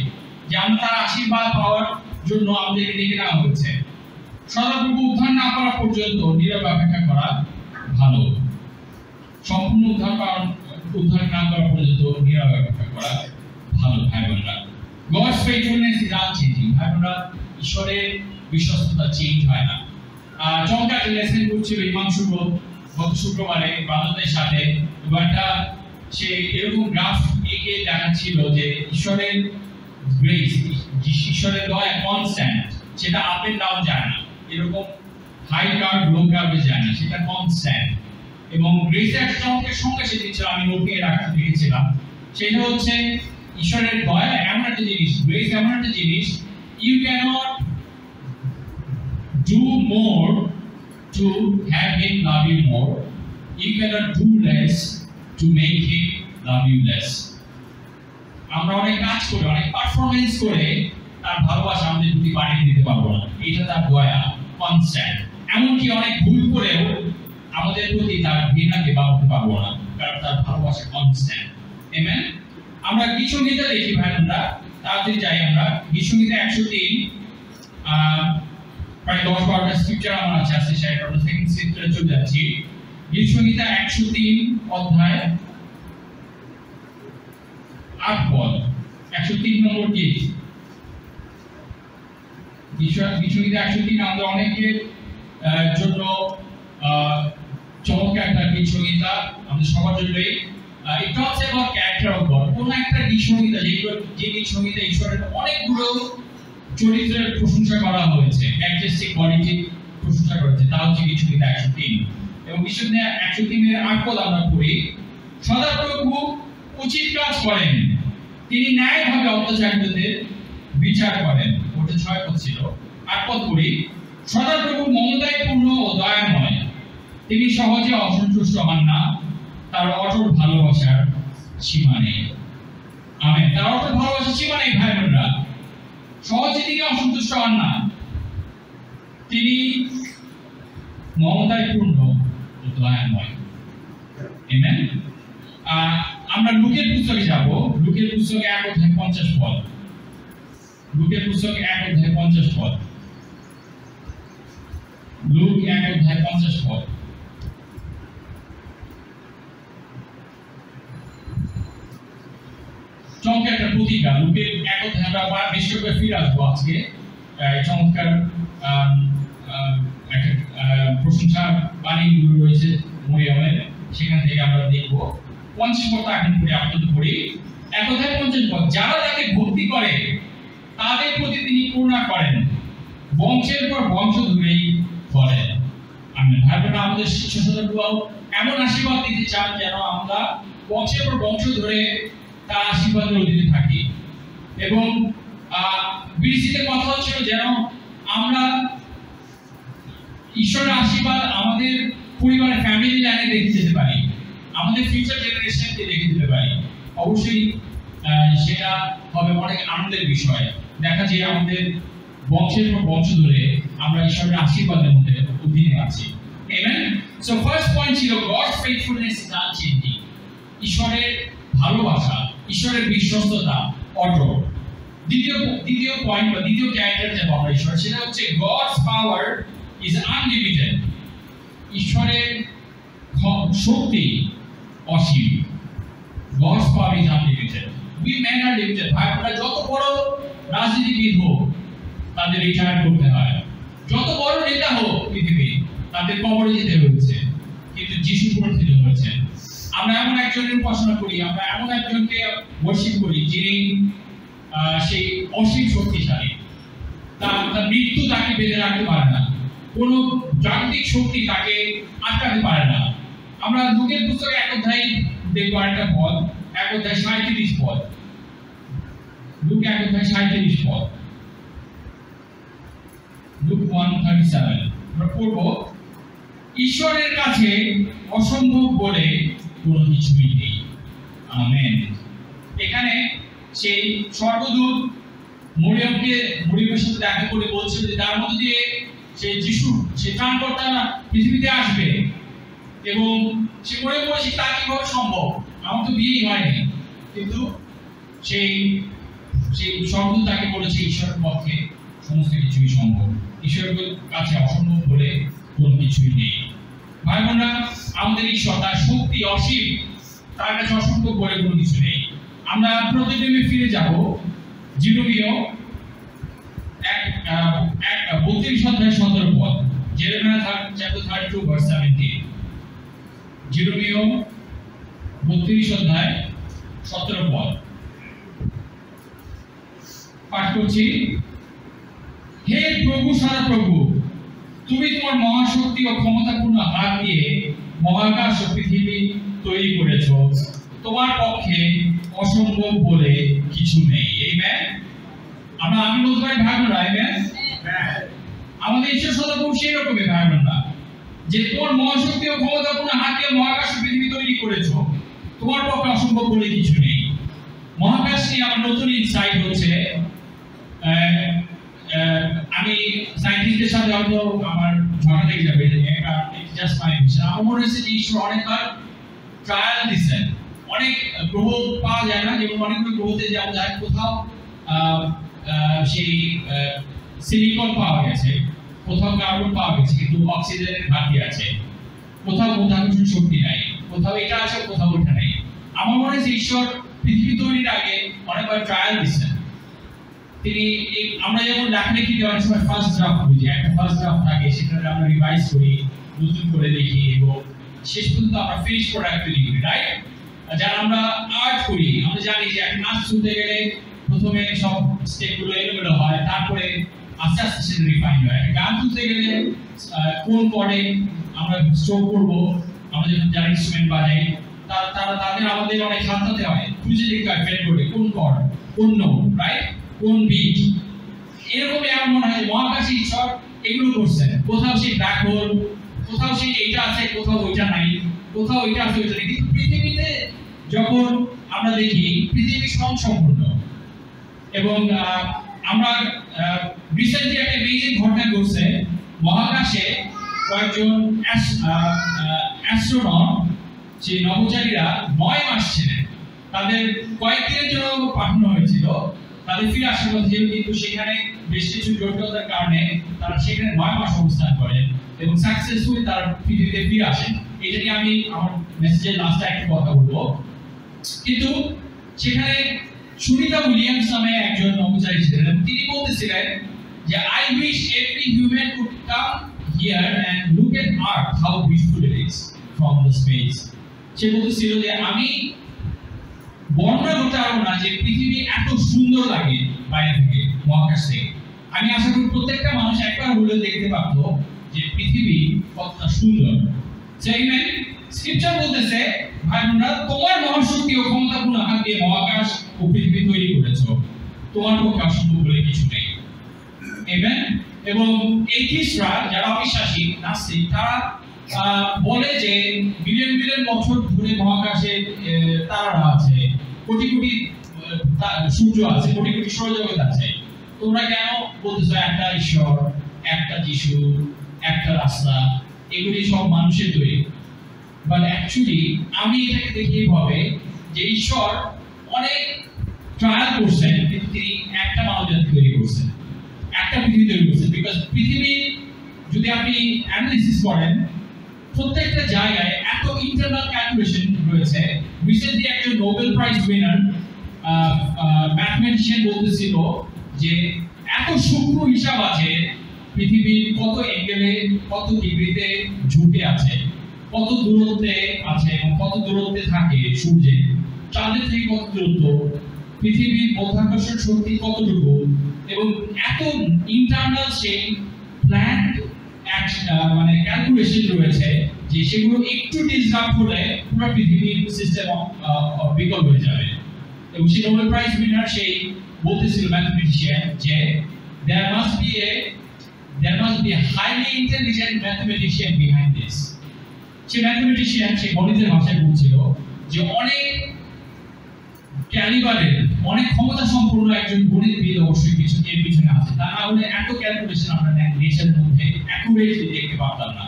যে আমরা তার আশীর্বাদ পাওয়ার জন্য আমাদেরকে ডেকে নেওয়া হয়েছে। সদাপ্রভু উদ্ধার না করা পর্যন্ত নীরবে অপেক্ষা করা ভালো। সম্পূর্ণ উদ্ধার না করা পর্যন্ত নীরবে অপেক্ষা করা ভালো। ভাই বোনেরা, God's faithfulness is unchanging. ভাই বোনেরা, ঈশ্বরের বিশ্বস্ততা চেঞ্জ হয় না। চমৎকার লেসন করছিল হিমাংশু গত শুক্রবারে বান্ধবদের সাথে। একটা সে এরকম গ্রাফ এঁকে দেখাচ্ছিল যে ঈশ্বরের গ্রেস, ঈশ্বরের দয়া কনস্ট্যান্ট, সেটা আপ এন্ড ডাউন যায় না, এরকম হাই কার্ভ লো কার্ভে যায় না, সেটা কনস্ট্যান্ট। এবং গ্রেসের একটা চমকের সঙ্গে সে দিচ্ছিল, আমি নোট নিয়ে রাখা দেখেছিলাম, সেটা হচ্ছে ঈশ্বরের দয়া এমন একটা জিনিস, গ্রেস এমন একটা জিনিস, you cannot do more to have him love you more. You cannot do less to make him love you less. আমরা অনেক কাজ করে, অনেক পারফরমেন্স করে তার ভালোবাসা আমাদের প্রতি বাড়িয়ে দিতে পারবো না। এটা তার দয়া কনস্ট্যান্ট। এমনকি অনেক ভুল করেও আমাদের প্রতি তার ঘৃণাকে বাড়াতে পারবো না, কারণ তার ভালোবাসা কনস্ট্যান্ট। আমেন। আমরা গীতসংহিতা দেখি ভাই, আমরা তাড়াতাড়ি যাই। আমরা গীতসংহিতা 103 প্রায় 10-12টা স্ক্রিপচার আমার আছে, আজকে শেয়ার করব। সেকেন্ড স্ক্রিপচারে চলে যাচ্ছি। গীতসংহিতা 103 অধ্যায় 8 পদ, 103 নম্বর গীত। গীতসংহিতা 103 আমাদের অনেকের জন্য চমৎকার একটা গীতসংহিতা, আমাদের সবার জন্যই। It talks about character of God. কোন একটা গীতসংহিতা, যে গীতসংহিতা ঈশ্বরের অনেকগুলো চরিত্রের প্রশংসা করা হয়েছে, ম্যাজেস্টিক কোয়ালিটি প্রশংসা করেছে, তা হচ্ছে গীতসংহিতা 103। এবং গীতসংহিতা 103 এর 8 পদ আমরা পড়ি। সদাপ্রভু উচিত কাজ করেন, তিনি ন্যায়ভাবে অত্যাচারীদের বিচার করেন। ওটা 6 পদ ছিল। 8 পদ পড়ি। সদাপ্রভু মমতায় পূর্ণ ও দয়াময়, তিনি সহজে অসন্তুষ্ট হন না, তার অটল ভালোবাসার সীমা নেই। আমেন। তার অটল ভালোবাসার সীমা নেই ভাই বোনেরা। সহজে তিনি অসন্তুষ্ট হন না। তিনি মমতায় পূর্ণ ও দয়াময়। আমেন। আমরা লুকের পুস্তকে যাব। লুকের পুস্তকে 1 অধ্যায় 50 পদ। লুকের পুস্তকে 1 অধ্যায় 50 পদ। লুক 1 অধ্যায় 50 পদ। চমৎকার একটা প্রতিজ্ঞা। লুকের 1 অধ্যায় আমরা বেশ করে ফিরে আসবো আজকে। চমৎকার একটা প্রশংসা বাণীগুলো রয়েছে মরিয়মের, সেখান থেকে আমরা দেখবো 50 পদ এখন পড়ে আপনাদের পড়ি। 1 অধ্যায় 50 পদ। যারা তাকে ভক্তি করে তাদের প্রতি তিনি করুণা করেন, বংশের পর বংশ ধরেই করেন। আমেন। ভাইবোনেরা, আমাদের শিক্ষকরা এমন আশীর্বাদ দিতে চান যেন আমরা বংশের পর বংশ ধরে তার আশীর্বাদের অধীনে থাকি। এবং বিডিসিতে কথা হচ্ছিল যেন আমরা ঈশ্বরের আশীর্বাদ আমাদের পরিবারের ফ্যামিলি লাইনে দেখে যেতে পারি, আমাদের ফিউচার জেনারেশনকে দেখে যেতে পারি। অবশ্যই সেটা হবে অনেক আনন্দের বিষয়। দেখা যায় আমাদের বংশের পর বংশ ধরে আমরা ঈশ্বরের আশীর্বাদের মধ্যে অধীনে আছি। আমেন। সো ফার্স্ট পয়েন্ট ছিল গডস ফেইথফুলনেস ইজ আনচেঞ্জিং। ঈশ্বরের ভালোবাসা, ঈশ্বরের বিশ্বস্ততা অটল। দ্বিতীয় পয়েন্ট বা দ্বিতীয় ক্যারেক্টার যে আমরা ঈশ্বর, সেটা হচ্ছে গডস পাওয়ার ইজ আনলিমিটেড। ঈশ্বরের শক্তি অসীম। God's power is unlimited. We man are limited. ভাই, আমরা যত বড় রাজনীতিবিদ হোক তাদের রিটায়ার করতে হয়, যত বড় নেতা হোক পৃথিবী তাদের কবরে যেতে হয়েছে, কিন্তু যিশু পুনরুত্থিত হয়েছেন। আমরা এমন একজনের উপাসনা করি, আমরা এমন একজনকে ওয়ার্শিপ করি যিনি সেই অসীম শক্তিশালী। তার মৃত্যু তাকে বেঁধে রাখতে পারে না, কোন জাগতিক শক্তি তাকে আটকাতে পারে না। আমরা লুকের পুস্তকে 1 অধ্যায় দেখবো আরেকটা পদ, 1 অধ্যায় 37 পদ। লুক 1 অধ্যায় 37 পদ। লুক 1:37 আমরা পড়ব, ঈশ্বরের কাছে অসম্ভব বলে কোনো কিছুই নেই। আমেন। এখানে সেই স্বর্গদূত মরিয়মের সাথে দেখা করে বলছিল যে তার মধ্যে দিয়ে সেই যিশু, সেই ত্রাণকর্তা পৃথিবীতে আসবে। এবং সে মনে করেছে তা কিভাবে সম্ভব, আমার তো বিয়েই হয়নি। কিন্তু সেই স্বর্গদূত তাকে বলেছে ঈশ্বরের পক্ষে সমস্ত কিছুই সম্ভব। ঈশ্বরের কাছে অসম্ভব বলে কোনো কিছুই নেই। ভাই বোনরা, আমাদের ঈশ্বর, তার শক্তি অসীম, তার কাছে অসম্ভব বলে কোনো কিছু নেই। আমরা প্রতিদিনে ফিরে যাব জিরোমিও 32 অধ্যায় 17 পদ। Jeremiah chapter 32 verse 17। জিরোমিও 32 অধ্যায় 17 পদ পাঠ করছি। হে প্রভু, সারা প্রভু, তুমি তোমার মহাশক্তি ও ক্ষমতাপূর্ণ হাত দিয়ে মহাকাশ ও পৃথিবী তৈরি করেছ, তোমার পক্ষে অসম্ভব বলে কিছু নেই। আমেন। আমরা আমি বলতে পারি ভাই বোনরা, আমেন। আমাদের ঈশ্বর সদাপ্রভু সেই রকমই ভাই বোনরা, যে তোমার মহাশক্তি ও ক্ষমতাপূর্ণ হাত দিয়ে মহাকাশ ও পৃথিবী তৈরি করেছ, তোমার পক্ষে অসম্ভব বলে কিছু নেই। মহাকাশ নিয়ে আমার নতুন ইনসাইট হচ্ছে, আমি সায়েন্টিস্টদের সাথে হয়তো আমার ঝগড়া লেগে যাবে, জাস্ট মাই ভিশন। আমার মনে হচ্ছে যে ঈশ্বর অনেকবার ট্রায়াল দিচ্ছেন। অনেক গ্রহ পাওয়া যায় না, যেমন অনেকগুলো গ্রহতে যাওয়া যায়, কোথাও সেই সিলিকন পাওয়া গেছে, কোথাও কার্বন পাওয়া গেছে, কিন্তু অক্সিজেনের ঘাটতি আছে, কোথাও মাধ্যাকর্ষণ শক্তি নাই, কোথাও এটা আছে, কোথাও ওটা নেই। আমার মনে হচ্ছে ঈশ্বর পৃথিবী তৈরির আগে অনেকবার ট্রায়াল দিচ্ছেন। তিনি আমরা যেমন লেখালেখিতে অনেক সময় ফার্স্ট ড্রাফট বুঝি, একটা ফার্স্ট ড্রাফট থাকে, সেটাকে আমরা রিভাইজ করি, নতুন করে দেখি এবং শেষ পর্যন্ত আমরা ফিনিশ প্রোডাক্ট তৈরি করি, রাইট? যারা আমরা আর্ট করি, আমরা জানি যে একটা নাচ শুনতে গেলে প্রথমে সব স্টেপগুলো এলোমেলো হয়, তারপরে আস্তে আস্তে সেটা রিফাইন হয়। একটা গান শুনতে গেলে কোন কর্ডে আমরা স্ট্রোক করব, আমরা যখন যারা ইনস্ট্রুমেন্ট বাজাই তাদের আমাদের অনেক সাথে হয়, খুঁজে দেখতে হয় ফ্রেন্ড করে কোন কর্ড, কোন নোট, রাইট, কোন বিট। এরকমই আমার মনে হয় মহাকাশে ঈশ্বর এগুলো করছেন। কোথাও সেই ব্ল্যাক হোল, কোথাও সেই এইটা আছে, কোথাও ওইটা নাই, কোথাও ওইটা আছে, ওইটা নেই। কিন্তু পৃথিবীতে যখন আমরা দেখি পৃথিবী স্বয়ংসম্পূর্ণ। এবং আমরা রিসেন্টলি একটা অ্যামেজিং ঘটনা ঘটছে, মহাকাশে কয়েকজন অ্যাস্ট্রোনট যে নভোচারীরা 9 মাস ছিলেন, তাদের কয়েকদিনের জন্য পাঠানো হয়েছিল, তাদের ফিরে আসার কথা ছিল, কিন্তু সেখানে বেশ কিছু জটিলতার কারণে তারা সেখানে 9 মাস অবস্থান করেন এবং সাকসেসফুলি তারা পৃথিবীতে ফিরে আসেন। এটা নিয়ে আমি আমার মেসেজের লাস্টে একটা কথা বলবো। কিন্তু সেখানে সুনিতা উইলিয়ামস নামে একজন নভোচারী ছিলেন এবং তিনি বলতেছিলেন যে I wish every human could come here and look at Earth, how beautiful it is from the space. সে বলতেছিল যে আমি বর্ণনা করতে পারবো না যে পৃথিবী এত সুন্দর লাগে বাইরে থেকে, মহাকাশ থেকে। আমি আশা করি প্রত্যেকটা মানুষ একবার হলেও দেখতে পারতো যে পৃথিবী কতটা সুন্দর। সেইমেন স্ক্রিপচার বলতেছে, ভাই বোনেরা, তোমার মহাশক্তি ও ক্ষমতাপূর্ণ হাত দিয়ে মহাকাশ ও পৃথিবী তৈরি করেছো, তোমার পক্ষে অসম্ভব বলে কিছু নেই। আমেন। এবং এথিস্টরা, যারা অবিশ্বাসী নাস্তিক, তারা বলে যে বিলিয়ন বিলিয়ন বছর ধরে মহাকাশে তারা আছে, কোটি কোটি সূর্য আছে, কোটি কোটি সৌরজগৎ আছে, তোমরা কেন বলতেছো একটা ঈশ্বর, একটা যিশু, একটা রাস্তা, এগুলি সব মানুষের তৈরি। বাট অ্যাকচুয়ালি আমি এটাকে দেখি এইভাবে যে ঈশ্বর অনেক ট্রায়াল করছেন, কিন্তু তিনি একটা মানবজাতি তৈরি করছেন, একটা পৃথিবী তৈরি করছেন। বিকজ পৃথিবী যদি আপনি অ্যানালিসিস করেন, প্রত্যেকটা জায়গায় এত ইন্টারনাল ক্যালকুলেশন রয়েছে। রিসেন্টলি একজন নোবেল প্রাইজ উইনার ম্যাথমেটিশিয়ান বলতেছিল যে এত সূক্ষ্ম হিসাব আছে পৃথিবীর কত অ্যাঙ্গেলে, কত ডিগ্রিতে ঝুঁকে আছে, কত দূরত্বে আছে এবং কত দূরত্বে থাকে সূর্যে, চাঁদের থেকে কত দূরত্ব, পৃথিবীর মাধ্যাকর্ষণ শক্তি কতটুকু, এবং এত ইন্টারনাল সেই প্ল্যান্ড মানে ক্যালকুলেশন রয়েছে যে সেগুলো একটু ডিসরাপ্ট হলে পুরো পৃথিবীর সিস্টেম বিকল হয়ে যাবে। এবং সেই নোবেল প্রাইজ উইনার সেই বলতেছিল ম্যাথমেটিশিয়ান যে there must be a highly intelligent mathematician behind this. সেই ম্যাথমেটিশিয়ান সেই গণিতের ভাষায় বলছিল যে অনেক ক্যালিবারের, অনেক ক্ষমতা সম্পন্ন একজন গণিতবিদ অবশ্যই কিছু এর পিছনে আছে, তা না হলে এত ক্যালকুলেশন আমরা নেচারের মধ্যে অ্যাকুরেটলি দেখতে পারতাম না।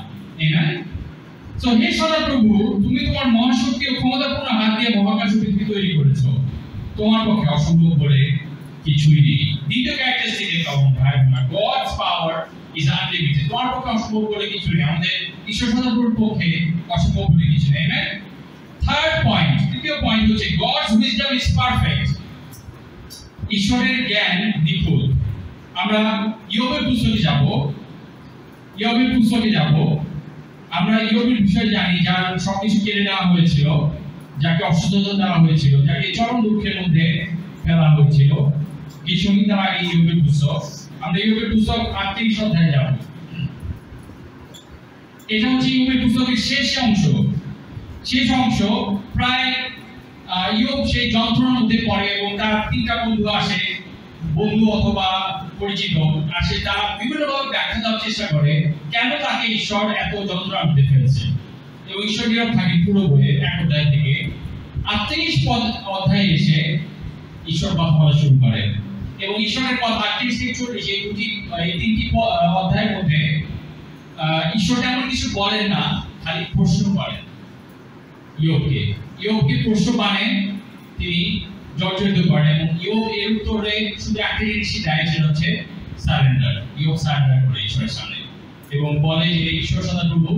সো হে সদাপ্রভু, তুমি তোমার মহাশক্তি ও ক্ষমতাপূর্ণ হাত দিয়ে মহাকাশ ও পৃথিবী তৈরি করেছো, তোমার পক্ষে অসম্ভব বলে কিছুই নেই। দ্বিতীয় ক্যারেক্টারিস্টিক কেমন ভাই বোনেরা, গডস পাওয়ার ইজ আনলিমিটেড। তোমার পক্ষে অসম্ভব বলে কিছু নেই, আমাদের ঈশ্বর সদাপ্রভুর পক্ষে অসম্ভব বলে কিছু নেই। আমেন। থার্ড পয়েন্ট, তৃতীয় পয়েন্ট হচ্ছে গডস উইজডম ইজ পারফেক্ট। ঈশ্বরের জ্ঞান নিখুঁত। আমরা ইয়োবের পুস্তকে যাব। আমরা ইয়োবের বিষয়ে জানি, যার সবকিছু কেড়ে নেওয়া হয়েছিল, যাকে অসুস্থতা দেওয়া হয়েছিল, যাকে চরম দুঃখের মধ্যে ফেলা হয়েছিল। কিছুদিন তার আগে ইয়োবের পুস্তক, আমরা ইয়োবের পুস্তক 38 অধ্যায়ে যাব। এটা হচ্ছে ইয়োবের পুস্তকের শেষ অংশ। প্রায় ইয়োব সেই যন্ত্রণার মধ্যে পড়ে এবং তার 3টা বন্ধু আসে, বন্ধু অথবা পরিচিত আসে, তারা বিভিন্নভাবে ব্যাখ্যা দেওয়ার চেষ্টা করে কেন তাকে ঈশ্বর এত যন্ত্রণার মধ্যে ফেলছে। এবং ঈশ্বর নীরব থাকে পুরো বইয়ে 1 অধ্যায় থেকে 38 অধ্যায়ে এসে ঈশ্বর কথা বলা শুরু করেন। এবং ঈশ্বরের কথা 38 থেকে 40 এই 3টি অধ্যায়ের মধ্যে ঈশ্বর এমন কিছু বলেন না, খালি প্রশ্ন করেন ইয়োবকে প্রশ্ন মানে তিনি জর্জরিত করেন। এবং ইয়োব এর উত্তরে শুধু একটা জিনিসই দেয়, সেটা হচ্ছে সারেন্ডার। ইয়োব সারেন্ডার করে ঈশ্বরের সামনে এবং বলে যে ঈশ্বর সদাপ্রভু,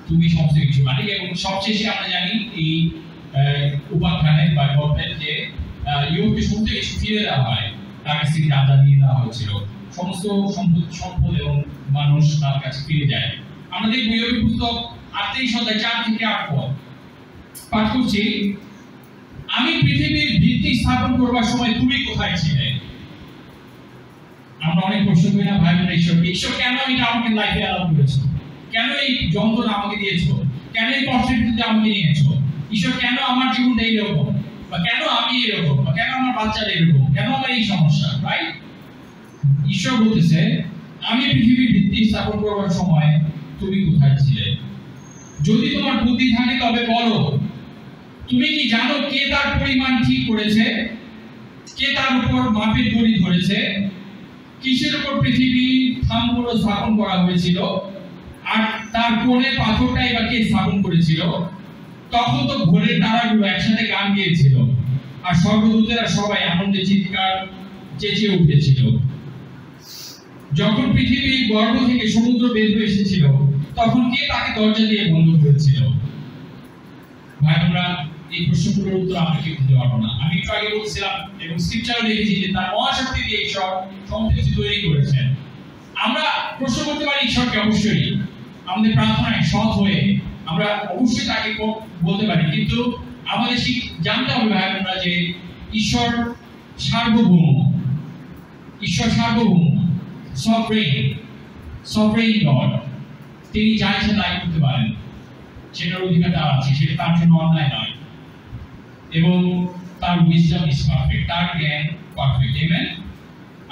তুমি সমস্ত কিছু মালিক। এবং সবশেষে আমরা জানি এই উপাখ্যানে বা গল্পের যে ইয়োবকে সমস্ত কিছু ফিরে দেওয়া হয়, তার কাছ থেকে রাজা নিয়ে দেওয়া হয়েছিল, সমস্ত সম্পদ এবং মানুষ তার কাছে ফিরে যায়। আমাদের ইয়োবের পুস্তক 38 অধ্যায় 4 থেকে 8 পদ পাঠ করছি। আমি পৃথিবীর ভিত্তি স্থাপন করবার সময় তুমি কোথায় ছিলে? আমরা অনেক প্রশ্ন করি না ভাই বোনেরা, ঈশ্বর কেন এটা আমাকে লাইফে অ্যালাউ করেছো? কেন এই যন্ত্রণা আমাকে দিয়েছো? কেন এই পরিস্থিতিতে আমাকে নিয়েছো? ঈশ্বর কেন আমার জীবনটা এইরকম, বা কেন আমি এরকম, বা কেন আমার বাচ্চারা এরকম, কেন আমার এই সমস্যা? রাইট? ঈশ্বর বলতেছে আমি পৃথিবীর ভিত্তি স্থাপন করবার সময় তুমি কোথায় ছিলে? যদি তোমার বুদ্ধি থাকে তবে বলো। তুমি কি জানো কে তার পরিমাণ ঠিক করেছে? কে তার উপর মাপের দড়ি ধরেছে? কে কিসের উপর পৃথিবী থামগুলো স্থাপন করা হয়েছিল আর তার কোণে পাথরটাই বা কে স্থাপন করেছিল? তখন তো ভোরের তারাগুলো একসাথে গান গেয়েছিল আর স্বর্গদূতেরা সবাই আনন্দে চিৎকার চেঁচিয়ে উঠেছিল। যখন পৃথিবীর গর্ভ থেকে সমুদ্র বের হয়ে এসেছিল তখন কে তাকে দরজা দিয়ে বন্ধ করেছিল? ভাই বোনরা, এই প্রশ্নগুলোর উত্তর আমরা কেউ দিতে পারবো না। আমি একটু আগে বলছিলাম এবং স্ক্রিপচারে দেখেছি যে তার মহাশক্তি দিয়ে ঈশ্বর সমস্ত কিছু তৈরি করেছেন। আমরা প্রশ্ন করতে পারি ঈশ্বরকে, অবশ্যই আমাদের প্রার্থনায় সৎ হয়ে আমরা অবশ্যই তাকে বলতে পারি, কিন্তু আমাদের জানতে হবে ভাই বোনরা যে ঈশ্বর সার্বভৌম, ঈশ্বর সার্বভৌম, সফরেন গড। তিনি যা ইচ্ছা তাই করতে পারেন, সেটার অধিকার তার আছে, সেটা তার জন্য অন্যায় নয়। এবং তার উইজডম ইজ পারফেক্ট, তার জ্ঞান পারফেক্ট। আমেন।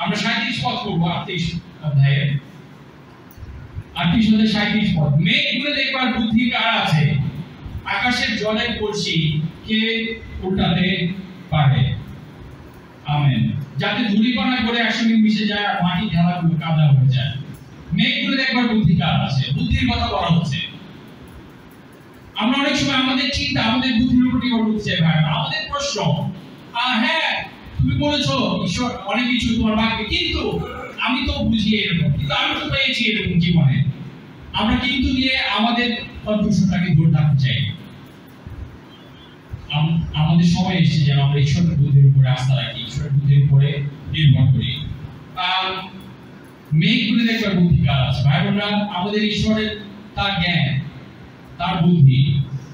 আমরা 37 পদ করব 38 অধ্যায়ে। 38 অধ্যায়ে 37 পদ। মেঘগুলো দেখবার বুদ্ধি কার আছে? আকাশের জলের কলসি কে উল্টাতে পারে? আমেন। যাতে ধূলিকণা করে একসঙ্গে মিশে যায় আর মাটি ঢালাগুলো কাদা হয়ে যায়। মেঘগুলো দেখবার বুদ্ধি কার আছে? বুদ্ধির কথা বলা হচ্ছে। আমরা অনেক সময় আমাদের চিন্তা আমাদের বুদ্ধির উপর নির্ভর করছে ভাই। আমাদের প্রশ্ন, হ্যাঁ তুমি বলেছো ঈশ্বর অনেক কিছু তোমার বাক্যে, কিন্তু আমি তো বুঝি এরকম, কিন্তু আমি তো পেয়েছি এরকম জীবনে। আমরা কিন্তু দিয়ে আমাদের কনফিউশনটাকে দূর রাখতে চাই। আমাদের সময় এসেছে যেন আমরা ঈশ্বরের বুদ্ধির উপরে আস্থা রাখি, ঈশ্বরের বুদ্ধির উপরে নির্ভর করি। মেঘগুলো দেখবার বুদ্ধি কার আছে? ভাই বোনরা, আমাদের ঈশ্বরের তার জ্ঞান, তার বুদ্ধি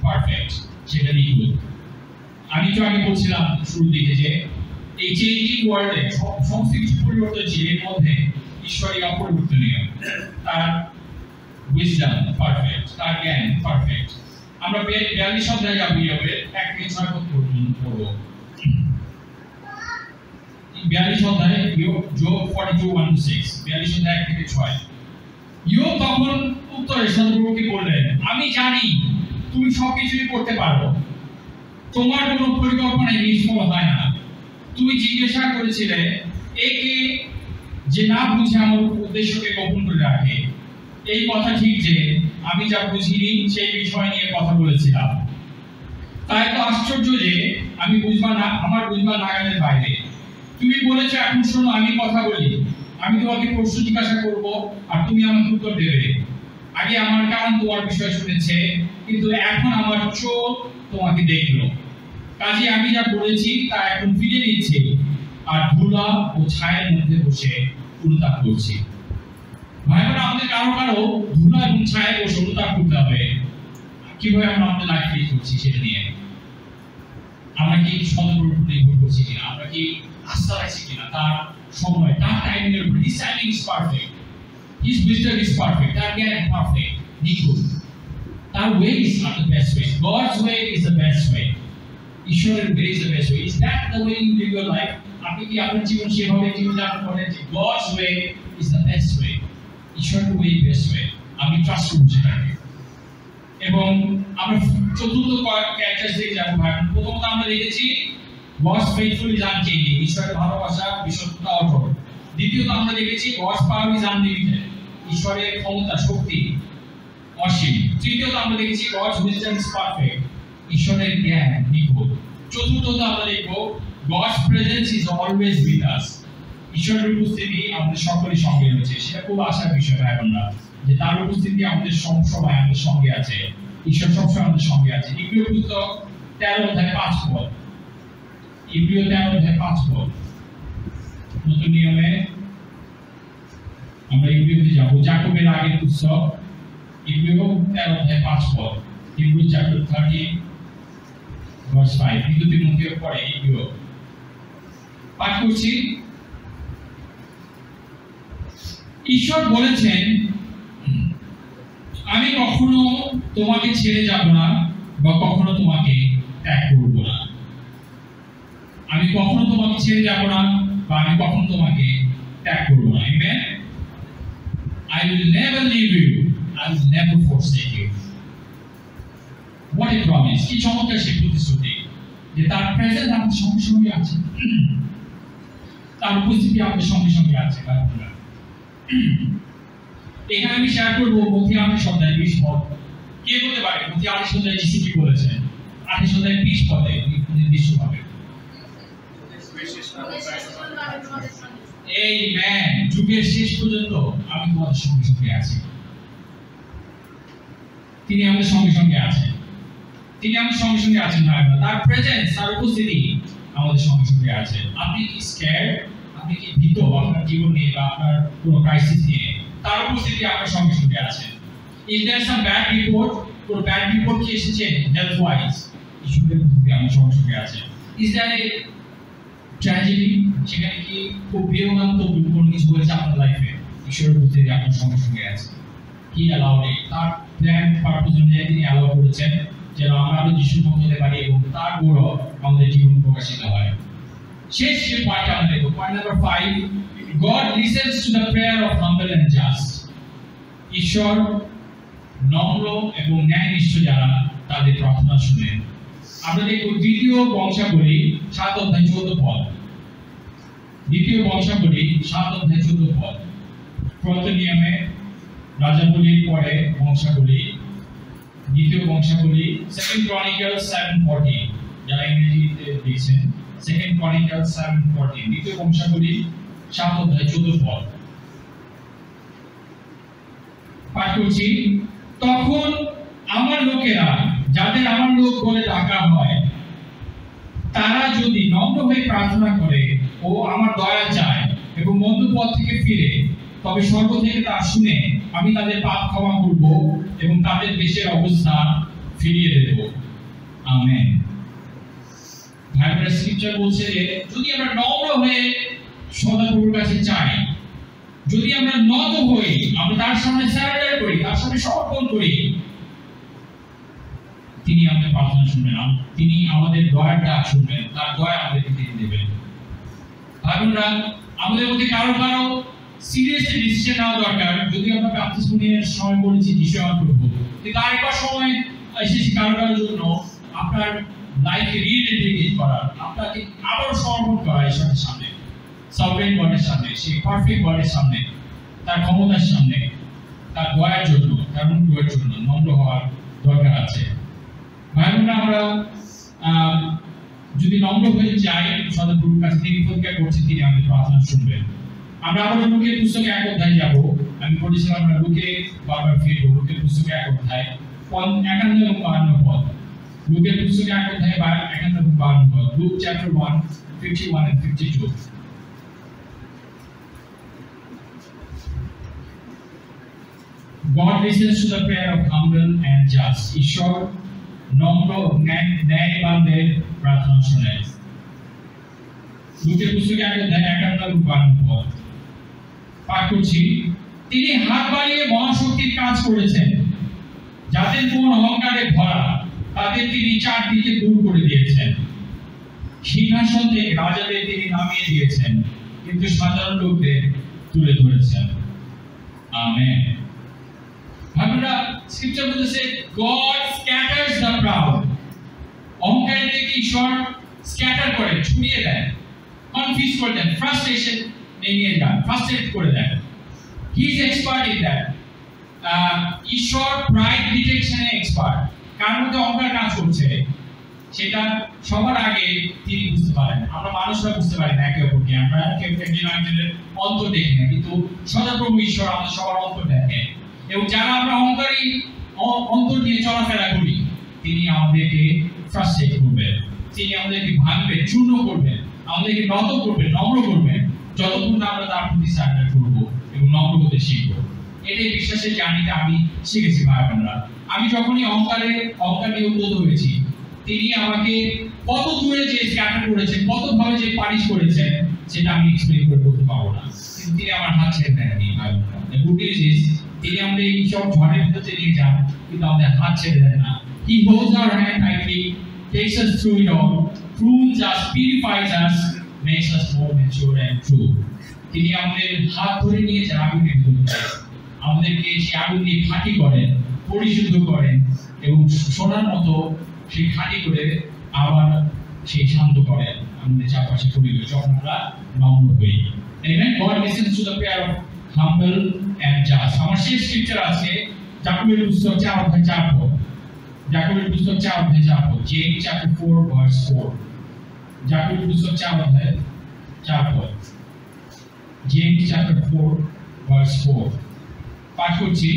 পারফেক্ট, সেটা নিখুঁত। আমি তো আগে বলছিলাম শুরুর দিকে যে এই চেঞ্জিং ওয়ার্ল্ডে সমস্ত কিছু পরিবর্তনশীল, এর মধ্যে ঈশ্বরই অপরিবর্তনীয়। তার উইজডম পারফেক্ট, তার জ্ঞান পারফেক্ট। আমরা 42 অধ্যায়ে যাব, 1 থেকে 6 পর্যন্ত পড়ব। 42 অধ্যায়ে যোগ 42:1-6, 42 অধ্যায় 1 থেকে 6। ইয়োব তখন উত্তরে সদপ্রভুকে বললেন, আমি জানি তুমি সবকিছুই করতে পারো, তোমার কোনো পরিকল্পনাই নিষ্ফল হয় না। তুমি জিজ্ঞাসা করেছিলে একে যে না বুঝে আমার উদ্দেশ্যকে গোপন করে রাখে। এই কথা ঠিক যে আমি যা বুঝিনি সেই বিষয় নিয়ে কথা বলেছিলাম। তাই তো আশ্চর্য যে আমি আমার বুঝবার নাগালের বাইরে। তুমি বলেছো এখন শোনো আমি কথা বলি, আমি তোমাকে প্রশ্ন জিজ্ঞাসা করব আর তুমি আমাকে উত্তর দেবে। আগে আমার কান তোমার বিষয় শুনেছে, কিন্তু এখন আমার চোখ তোমাকে দেখলো। কাজে আমি যা বলেছি তা এখন ফিরে নিচ্ছি আর ধুলা ও ছায়ার মধ্যে বসে অনুতাপ করছি। ভাই বোন, আমাদের কারো কারো ধুলা এবং ছায়ায় বসে অনুতাপ করতে হবে কিভাবে আমরা আমাদের লাইফ লিড করছি সেটা নিয়ে। আমরা কি সদর উপর নির্ভর করছি কিনা, আমরা কি আস্থা রাখছি কিনা তার সময়, তার টাইমিং এর উপর। His timing is perfect, his wisdom is perfect, তার জ্ঞান পারফেক্ট, নিখুঁত। তার ways are the best way. God's way is the best way. ঈশ্বরের way is the best way. Is that the way you live your life? আপনি কি আপনার জীবন সেভাবে জীবনযাপন করেন যে God's way is the best way, ঈশ্বরের ওয়ে বেস্ট ওয়ে? আমি ট্রাস্ট করব সেটাকে। এবং আমরা চতুর্থ ক্যারেক্টার দিকে যাব ভাই। প্রথমত আমরা দেখেছি God's faithful is unchanging, ঈশ্বরের ভালোবাসা বিশ্বস্ততা অটল। দ্বিতীয়ত আমরা দেখেছি God's power is unlimited, ঈশ্বরের ক্ষমতা শক্তি অসীম। তৃতীয়ত আমরা দেখেছি God's wisdom is perfect, ঈশ্বরের জ্ঞান নিখুঁত। চতুর্থত আমরা দেখব God's presence is always with us, ঈশ্বরের উপস্থিতি আমাদের সকলের সঙ্গে রয়েছে। সেটা খুব আশার বিষয় ভাই বোনরা, যে তার উপস্থিতি আমাদের সবসময় আমাদের সঙ্গে আছে, ঈশ্বর সবসময় আমাদের সঙ্গে আছে। ইব্রিয় পুস্তক 13 অধ্যায় 5 পদ, ইব্রিয় 13 অধ্যায় 5 পদ। নতুন নিয়মে আমরা ইব্রিয়তে যাব। যাকবের আগের পুস্তক ইব্রিয় 13 অধ্যায় 5 পদ, ইব্রিয় চ্যাপ্টার 30 ভার্স 5। কিন্তু তিমোথের পরে ইব্রিয় পাঠ করছি। ঈশ্বর বলেছেন, আমি কখনো তোমাকে ছেড়ে যাব না বা কখনো তোমাকে ত্যাগ করব না। আমি কখনো তোমাকে ছেড়ে যাব না বা আমি কখনো তোমাকে ত্যাগ করব না। Amen. I will never leave you, I will never forsake you. What a promise! কি চমৎকার সেই প্রতিশ্রুতি যে তার প্রেজেন্স আমাদের সঙ্গে সঙ্গে আছে, তার উপস্থিতি আমাদের সঙ্গে সঙ্গে আছে। এখানে আমি শেয়ার করব মথি 8 অধ্যায় 20 পদ। কে বলতে পারে মথি 8 অধ্যায় যিশু কি বলেছেন? 8 অধ্যায় 20 পদে নির্দিষ্টভাবে আমেন। যুগের শেষ পর্যন্ত আমি তোমাদের সঙ্গে সঙ্গে আছি। তিনি আমাদের সঙ্গে সঙ্গে আছেন। তিনি আমাদের সঙ্গে সঙ্গে আছেন ভাই বোন। তার প্রেজেন্স, তার উপস্থিতি আমাদের সঙ্গে সঙ্গে আছে। আপনি কি স্ক্যার? আপনি কি ভীত আপনার জীবন নিয়ে বা আপনার কোনো ক্রাইসিস নিয়ে? তার উপস্থিতি আপনার সঙ্গে সঙ্গে আছে। Is there some bad report? কোন ব্যাড রিপোর্ট কি এসেছে হেলথ ওয়াইজ? ঈশ্বরের উপস্থিতি আমাদের সঙ্গে সঙ্গে আছে। Is there a tragedy? সেখানে কি খুব বিয়োগান্তক কোনো কিছু হয়েছে আপনার লাইফে? ঈশ্বরের উপস্থিতি আপনার সঙ্গে সঙ্গে আছে। হি অ্যালাউড ইট। তার প্ল্যান পারপোজ অনুযায়ী তিনি অ্যালাউ করেছেন যেন আমরা আরো যিশুর মতো হতে পারি এবং তার গৌরব আমাদের জীবন প্রকাশিত হয়। শেষ যে পয়েন্ট আমরা দেখব, point number 5, God listens to the prayer of humble and just. ঈশ্বর নম্র এবং ন্যায়নিষ্ঠ যারা তাদের প্রার্থনা শুনেন। আমরা দেখব দ্বিতীয় বংশাবলী 7 অধ্যায় 14 পদ। দ্বিতীয় বংশাবলী 7 অধ্যায় 14 পদ। পুরাতন নিয়মে রাজাবলীর পরে বংশাবলী, দ্বিতীয় বংশাবলী 2 Chronicles 7:14, যারা ইংরেজিতে দেখছেন 2 Chronicles 7:14, দ্বিতীয় বংশাবলী 7 অধ্যায় 14 পদ। পাঠ করছি। তখন আমার লোকেরা, যাদের আমার লোক বলে ডাকা হয়, তারা যদি নম্র হয়ে প্রার্থনা করে ও আমার দয়া চায় এবং মন্দ পথ থেকে ফিরে, তবে স্বর্গ থেকে তা শুনে আমি তাদের পাপ ক্ষমা করব এবং তাদের দেশের অবস্থা ফিরিয়ে দেব। আমেন। ভাইব্রেট স্ক্রিপচার বলছে যে যদি আমরা নম্র হয়ে সদাপ্রভুর কাছে চাই, যদি আমরা নত হই, আমরা তার সামনে সারেন্ডার করি, তার সামনে সমর্পণ করি, তিনি আমাদের প্রার্থনা শুনবেন, তিনি আমাদের দয়ার ডাক শুনবেন, তার দয়া আমাদেরকে তিনি দেবেন। ভাইবোনরা, আমাদের মধ্যে কারো কারো সিরিয়াসলি ডিসিশন নেওয়া দরকার। যদি আমরা ব্যাপটিজমের সময় বলেছি ডিসিশন করব, কিন্তু আরেকবার সময় এসেছি কারো কারোর জন্য আপনার লাইফকে রিইন্টিগ্রেট করা, আপনাকে আবার সমর্পণ করা ঈশ্বরের সামনে, সভরেন গডের সামনে, সেই পারফেক্ট গডের সামনে, তার ক্ষমতার সামনে, তার দয়ার জন্য, তার অনুগ্রহের জন্য নম্র হওয়ার দরকার আছে। ভাইবোনরা, আমরা যদি নম্র হয়ে যাই সদাপ্রভুর কাছে, তিনি প্রতিজ্ঞা করছেন তিনি আমাদের প্রার্থনা শুনবেন। আমরা আবার লুকের পুস্তকে 1 অধ্যায় যাব। আমি বলেছিলাম আমরা লুকে বারবার ফিরবো। লুকের পুস্তকে 1 অধ্যায় 51 এবং 52 পদ। লুকের পুস্তকে 1 অধ্যায় 51 এবং 52 পদ। Look chapter 1 51 and 52। God listens to the prayer of humble and just. ঈশ্বর নম্র ন্যায়বানদের প্রার্থনা শোনেন। লুকের পুস্তকে 1 অধ্যায় 51 এবং 52 পদ। পাঠ করছি। তিনি হাত বাড়িয়ে মহাশক্তির কাজ করেছেন, যাদের মন অহংকারে ভরা তাদের তিনি চারদিকে দূর করে দিয়েছেন। সিংহাসন থেকে রাজাদের তিনি নামিয়ে দিয়েছেন, কিন্তু সাধারণ লোকদের তুলে ধরেছেন। আমেন। ভাইবোনেরা, স্ক্রিপচার বলছে God scatters the proud. অহংকারীদেরকে ঈশ্বর স্ক্যাটার করে, ছড়িয়ে দেন, কনফিউজ করে দেন, ফ্রাস্ট্রেশন নিয়ে যান, ফ্রাস্ট্রেট করে দেন। He is expert in that. ঈশ্বর প্রাইড ডিটেকশনে এক্সপার্ট। কার মধ্যে অহংকার কাজ করছে সেটা সবার আগে তিনি বুঝতে পারেন। আমরা মানুষরা বুঝতে পারি না একে অপরকে, আমরা কেউ একজনের অন্তর দেখি না, কিন্তু সদাপ্রভু ঈশ্বর আমাদের সবার অন্তর দেখেন। এবং যারা আমরা অহংকারী অন্তর নিয়ে চলাফেরা করি, তিনি আমাদেরকে ফ্রাস্ট্রেট করবেন, তিনি আমাদেরকে ভাঙবেন, চূর্ণ করবেন, আমাদেরকে নত করবেন, নম্র করবেন, যতক্ষণ না আমরা তার প্রতি সারেন্ডার করব এবং নম্র হতে শিখব। এটাই বিশ্বাসের জার্নিতে আমি শিখেছি ভাই বোনেরা। আমি যখনই অহংকার নিয়ে উদ্বুদ্ধ হয়েছি, তিনি আমাকে কত দূরে যে স্ক্যাটার করেছেন, কতভাবে যে পানিশ করেছেন, সেটা আমি এক্সপ্লেইন করে বলতে পারবো না, কিন্তু তিনি আমার হাত ছেড়ে দেননি ভাই বোনেরা। The good news is, তিনি আমাদের এই সব ঝড়ের ভিতরে নিয়ে যান, কিন্তু আমাদের হাত ছেড়ে দেন না। He holds our hand tightly, takes us through it all, prunes us, purifies us, makes us more mature and true. তিনি আমাদের হাত ধরে নিয়ে যান আগুনের ভিতরে, আমাদেরকে সেই আগুন দিয়ে খাঁটি করেন, পরিশুদ্ধ করেন এবং সোনার মতো সেই খাঁটি করে আবার সেই শান্ত করেন আমাদের চারপাশে পরিবেশ, যখন আমরা নম্র হই। Amen. God listens to the prayer of humble and just. আমার শেষ স্ক্রিপচার আছে যাকবের পুস্তক 4 অধ্যায় 4 পদ। যাকবের পুস্তক 4 অধ্যায় 4 পদ, জেমস চ্যাপ্টার 4 ভার্স 4। যাকবের পুস্তক 4 অধ্যায় 4 পদ, জেমস চ্যাপ্টার 4 ভার্স 4। পাঠ করছি।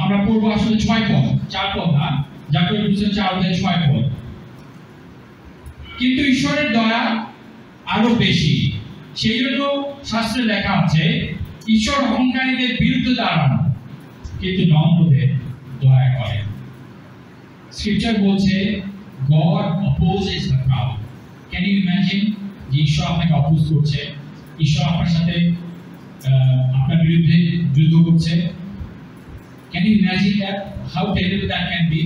আমরা পড়বো আসলে 6 পদ, 4 পদ না, যাকবের পুস্তক 4 অধ্যায় 6 পদ। কিন্তু ঈশ্বরের দয়া আরো বেশি, সেই জন্য শাস্ত্রে লেখা আছে ঈশ্বর অহংকারীদের বিরুদ্ধে দাঁড়ান কিন্তু নম্রদের দয়া করেন। স্ক্রিপচার বলছে God opposes the proud. Can you imagine যে ঈশ্বর আপনাকে অপোজ করছে, ঈশ্বর আপনার সাথে আপনার বিরুদ্ধে যুদ্ধ করছে? Can you imagine that? How terrible that can be?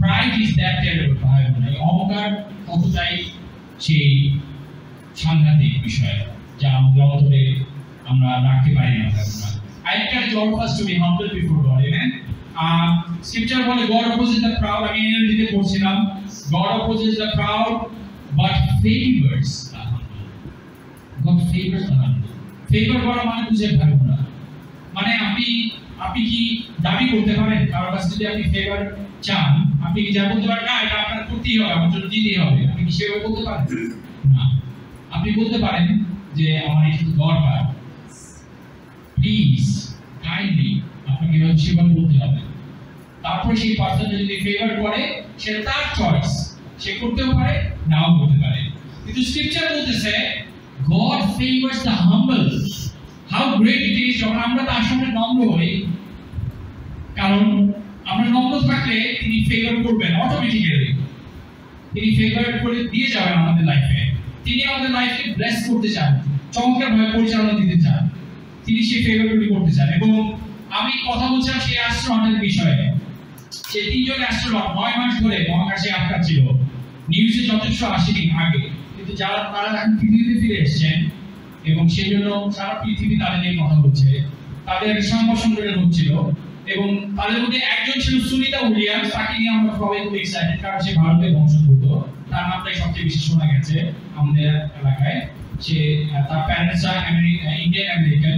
Pride is that terrible. অহংকার কতটাই সেই সাংঘাতিক বিষয় যা আমাদের অন্তরে আমরা রাখতে পারি না। I encourage all of us to be humble before God. Amen. Scripture বলে God opposes the proud. আমি ইংরেজিতে পড়ছিলাম, God opposes the proud but favors the humble. God favors the humble. Favor করা মানে বুঝে ভালো না, মানে আপনি কি দাবি করতে পারেন কারোর কাছে যদি আপনি ফেভার চান, আপনি কি যা বলতে পারেন না এটা আপনার করতেই হবে, আমার জন্য দিতেই হবে, আপনি কি সেভাবে বলতে পারেন না? আপনি বলতে পারেন যে আমার এটা দরকার, প্লিজ কাইন্ডলি, আপনাকে সেভাবে বলতে হবে। তারপর সেই পার্সন যদি ফেভার করে সেটা তার চয়েস, সে করতেও পারে নাও করতে পারে। কিন্তু স্ক্রিপচার বলতেছে God favors the humble. How great it is যখন আমরা তার সামনে নম্র হই, কারণ আমরা নম্র থাকলে তিনি ফেভার করবেন অটোমেটিক্যালি, তিনি ফেভার করে দিয়ে যাবেন আমাদের লাইফে। তিনি আমাদের লাইফকে ব্লেস করতে চান, চমৎকারভাবে পরিচালনা দিতে চান, তিনি সেই ফেভারগুলি করতে চান। এবং আমি কথা বলছিলাম সেই অ্যাস্ট্রনটের বিষয়ে। সেই 3 জন অ্যাস্ট্রনট 9 মাস ধরে মহাকাশে আটকা ছিল, নিউজে যথেষ্ট আসেনি আগে, কিন্তু তারা এখন পৃথিবীতে ফিরে এসেছেন এবং সেই জন্য সারা পৃথিবী তাদের নিয়ে কথা বলছে, তাদের সংবাদ সম্মেলন হচ্ছিল। এবং তাদের মধ্যে একজন ছিল সুনিতা উইলিয়ামস, তাকে নিয়ে আমরা সবাই খুব এক্সাইটেড, কারণ সে ভারতের বংশোদ্ভূত, তার নামটাই সবচেয়ে বেশি শোনা গেছে আমাদের এলাকায়। সে তার প্যারেন্টসরা ইন্ডিয়ান আমেরিকান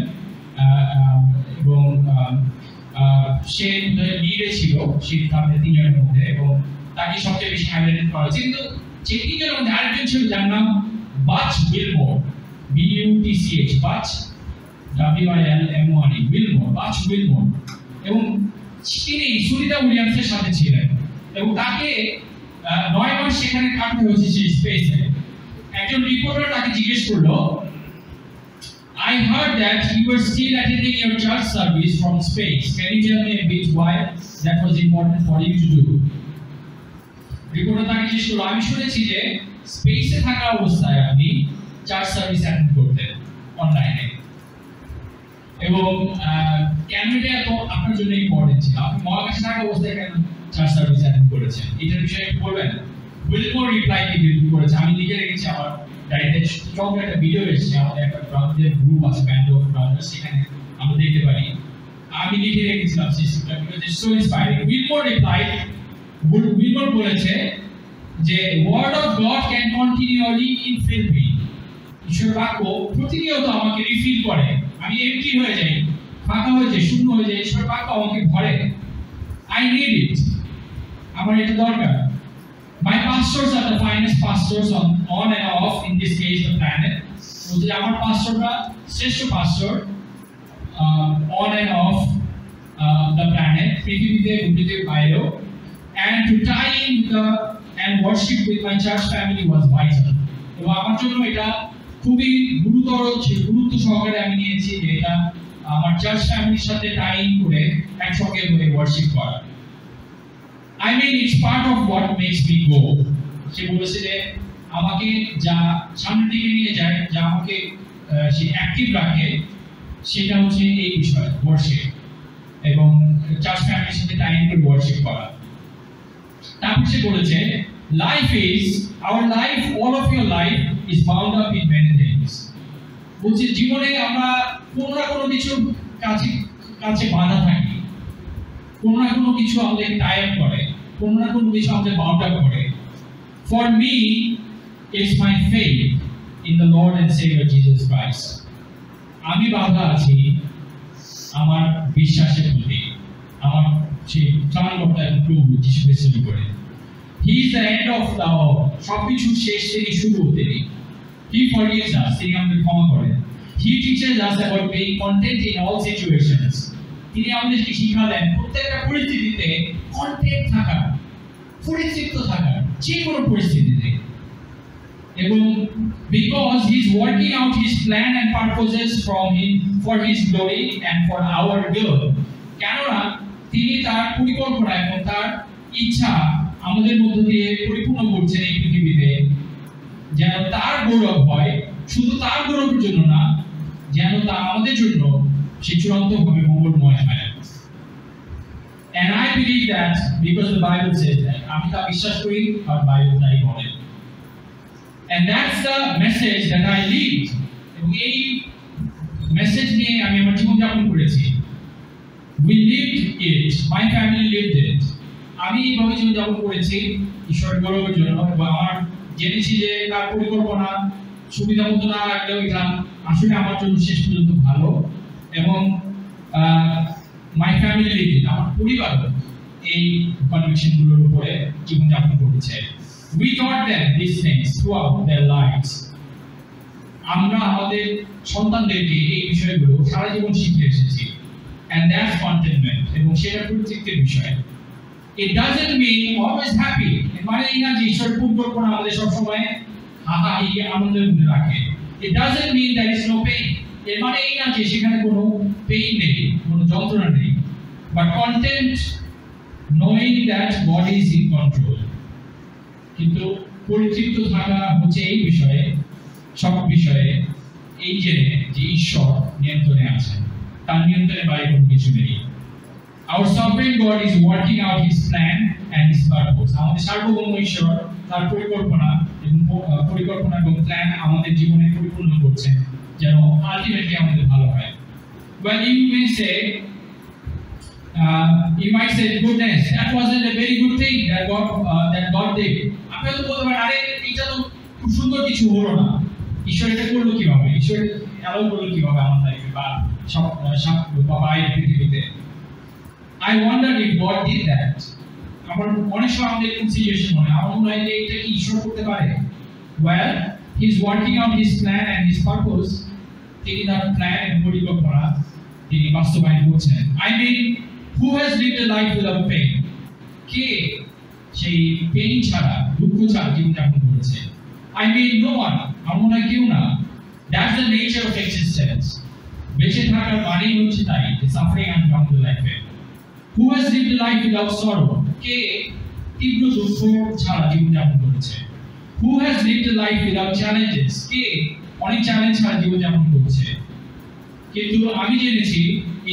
এবং সে লিডে ছিল তাদের 3 জনের মধ্যে, এবং তাকে সবচেয়ে বেশি হাইলাইটেড করা হয়েছে। কিন্তু যে 3 জনের মধ্যে আরেকজন ছিল যার নাম বাচ উইলমোর, BUTCH, বাচ WILMORE, উইলমোর, বাচ উইলমোর। এবং তিনি সুনিতা উইলিয়ামসের সাথে ছিলেন এবং তাকে 9 মাস সেখানে কাটাতে হয়েছে সেই স্পেসে। একজন রিপোর্টার তাকে জিজ্ঞেস করলো, I heard that you were still attending your church service from space. Can you tell me a bit why that was important for you to do? Reporter তাকে জিজ্ঞেস করলো, আমি শুনেছি যে স্পেসে থাকা অবস্থায় আপনি চার্চ সার্ভিস অ্যাটেন্ড করতেন অনলাইনে, এবং কেন এটা এত আপনার জন্য ইম্পর্টেন্ট ছিল, আপনি মহাকাশে থাকা অবস্থায় কেন চার্চ সার্ভিস অ্যাটেন্ড করেছেন, এটার বিষয়ে একটু বলবেন? উইলমোর রিপ্লাই করেছে, আমি লিখে রেখেছি আমার ডায়েরিতে, চমৎকার একটা ভিডিও এসেছে, আমাদের একটা ব্রাউনদের গ্রুপ আছে, ব্যান্ড অফ ব্রাউনার, সেখানে আমরা দেখতে পারি। আমি লিখে রেখেছিলাম সিস্টেমটা, because it's so inspiring. Wilmore বলেছে যে word of God can continually infill me, ঈশ্বর বাক্য প্রতিনিয়ত আমাকে রিফিল করে, আমি এমটি হয়ে যাই, ফাঁকা হয়ে যাই, শূন্য হয়ে যাই, ঈশ্বর বাক্য আমাকে ভরে। আই নিড ইট, আমার এটা দরকার। My pastors are the finest pastors on and off, in this case the planet. বলতে আমার পাস্টররা শ্রেষ্ঠ পাস্টর on and off the planet, পৃথিবীতে পৃথিবীর বাইরেও। And to tie in and worship with my church family was vital. এবং আমার জন্য এটা খুবই গুরুত্ব সহকারে আমি নিয়েছি যে এটা আমার চার্চ ফ্যামিলির সাথে টাই ইন করে একসঙ্গে হয়ে ওয়ার্শিপ করা। I mean, it's part of what makes me go. সে বলেছে যে আমাকে যা সামনের দিকে নিয়ে যায়, যা আমাকে সে অ্যাক্টিভ রাখে, সেটা হচ্ছে এই বিষয় ওয়ার্শিপ এবং চার্চ ফ্যামিলির সাথে টাইম করে ওয়ার্শিপ করা। তারপর সে বলেছে our life, all of your life is bound up in many things. বলছে জীবনে আমরা কোনো না কোনো কিছুর কাছে বাঁধা থাকি, কোনো না কোনো কিছু আমাদের টাই আপ করে, কোনো না কোনো কিছু আমাদের বাউন্ড আপ করে। For me, it's my faith in the Lord and Savior Jesus Christ. আমি বাধা আছি আমার বিশ্বাসের প্রতি, আমার সেই ত্রাণকর্তা এবং প্রভু যীশু খ্রিস্টের উপরে। He is the end of the all. সবকিছু শেষ থেকে শুরু হতে নেই। He forgives us, তিনি আমাদের ক্ষমা করেন। He teaches us about being content in all situations. তিনি আমাদেরকে শিখালেন প্রত্যেকটা পরিস্থিতিতে কন্টেন্ট থাকা, পরিতৃপ্ত থাকা, যে কোনো পরিস্থিতিতে। এবং because he is working out his plan and purposes for his glory and for our good. কেননা তিনি তার পরিকল্পনা এবং তার ইচ্ছা আমাদের মধ্য দিয়ে পরিপূর্ণ করছেন এই পৃথিবীতে, যেন তার গৌরব হয়, শুধু তার গৌরবের জন্য না, যেন তা আমাদের জন্য সে চূড়ান্তভাবে মঙ্গলময় হয়। And I believe that because the Bible says that, আমি তা বিশ্বাস করি আর বাইবেল তাই বলে। And that's the message that I lead. এবং এই মেসেজ নিয়ে আমি আমার জীবনযাপন করেছি। We lived it, my family lived it. আমি এইভাবে জীবনযাপন করেছি ঈশ্বরের গৌরবের জন্য, এবং আমার জেনেছি যে তার পরিকল্পনা সুবিধা মতো না লাগলেও এটা আসলে আমার জন্য শেষ পর্যন্ত ভালো। এবং মাই ফ্যামিলি লিভড ইট, আমার পরিবার এই কনভিকশনগুলোর উপরে জীবনযাপন করেছে। We taught them these things throughout their lives. আমরা আমাদের সন্তানদেরকে এই বিষয়গুলো সারা জীবন শিখে এসেছি। And that's contentment, এবং সেটা প্রত্যেকের বিষয়। It doesn't mean always happy. এর মানে এই না যে ঈশ্বরের পরিকল্পনা আমাদের সবসময় হাহাহি আনন্দের মধ্যে রাখে। It doesn't mean there is no pain. এর মানে এই না যে সেখানে কোনো পেইন নেই, কোনো যন্ত্রণা নেই। But content, knowing that God is in control. কিন্তু পরিতৃপ্ত থাকা হচ্ছে এই বিষয়ে, সব বিষয়ে এই জেনে যে ঈশ্বর নিয়ন্ত্রণে আছেন, তার নিয়ন্ত্রণে বাইরে কোনো কিছু নেই। Our sovereign God is working out His plan and His purpose. আমাদের সার্বভৌম ঈশ্বর তার পরিকল্পনা এবং প্ল্যান আমাদের জীবনে পরিপূর্ণ করছেন, যেন আলটিমেটলি আমাদের ভালো হয়। Well, you might say, goodness, that wasn't a very good thing that God did. আপনি তো বলতে পারেন, আরে এটা তো খুব সুন্দর কিছু হলো না, ঈশ্বর এটা করলো কিভাবে, ঈশ্বর এলো করলো কিভাবে আমার লাইফে বা বাইরের পৃথিবীতে। I wonder if God did that. আমার অনেক সময় আমাদের কোন সিচুয়েশন হয়, আমার মনে হয় যে এটা কি ঈশ্বর করতে পারে? Well, He is working out His plan and His purpose. তিনি তার প্ল্যান এবং পরিকল্পনা তিনি বাস্তবায়ন করছেন। I mean, who has lived a life without pain? কে সেই পেইন ছাড়া, দুঃখ ছাড়া জীবনযাপন করেছে? I mean, no one. আমার মনে হয় কেউ না। That's the nature of existence. বেঁচে থাকার মানেই হচ্ছে তাই, সাফারিং অ্যান্ড কাম টু লাইফে। Who has lived a life without sorrow? কে তীব্র দুঃখ ছাড়া জীবনযাপন করেছে? Who has lived a life without challenges? কে অনেক চ্যালেঞ্জ ছাড়া জীবনযাপন করেছে? কিন্তু আমি জেনেছি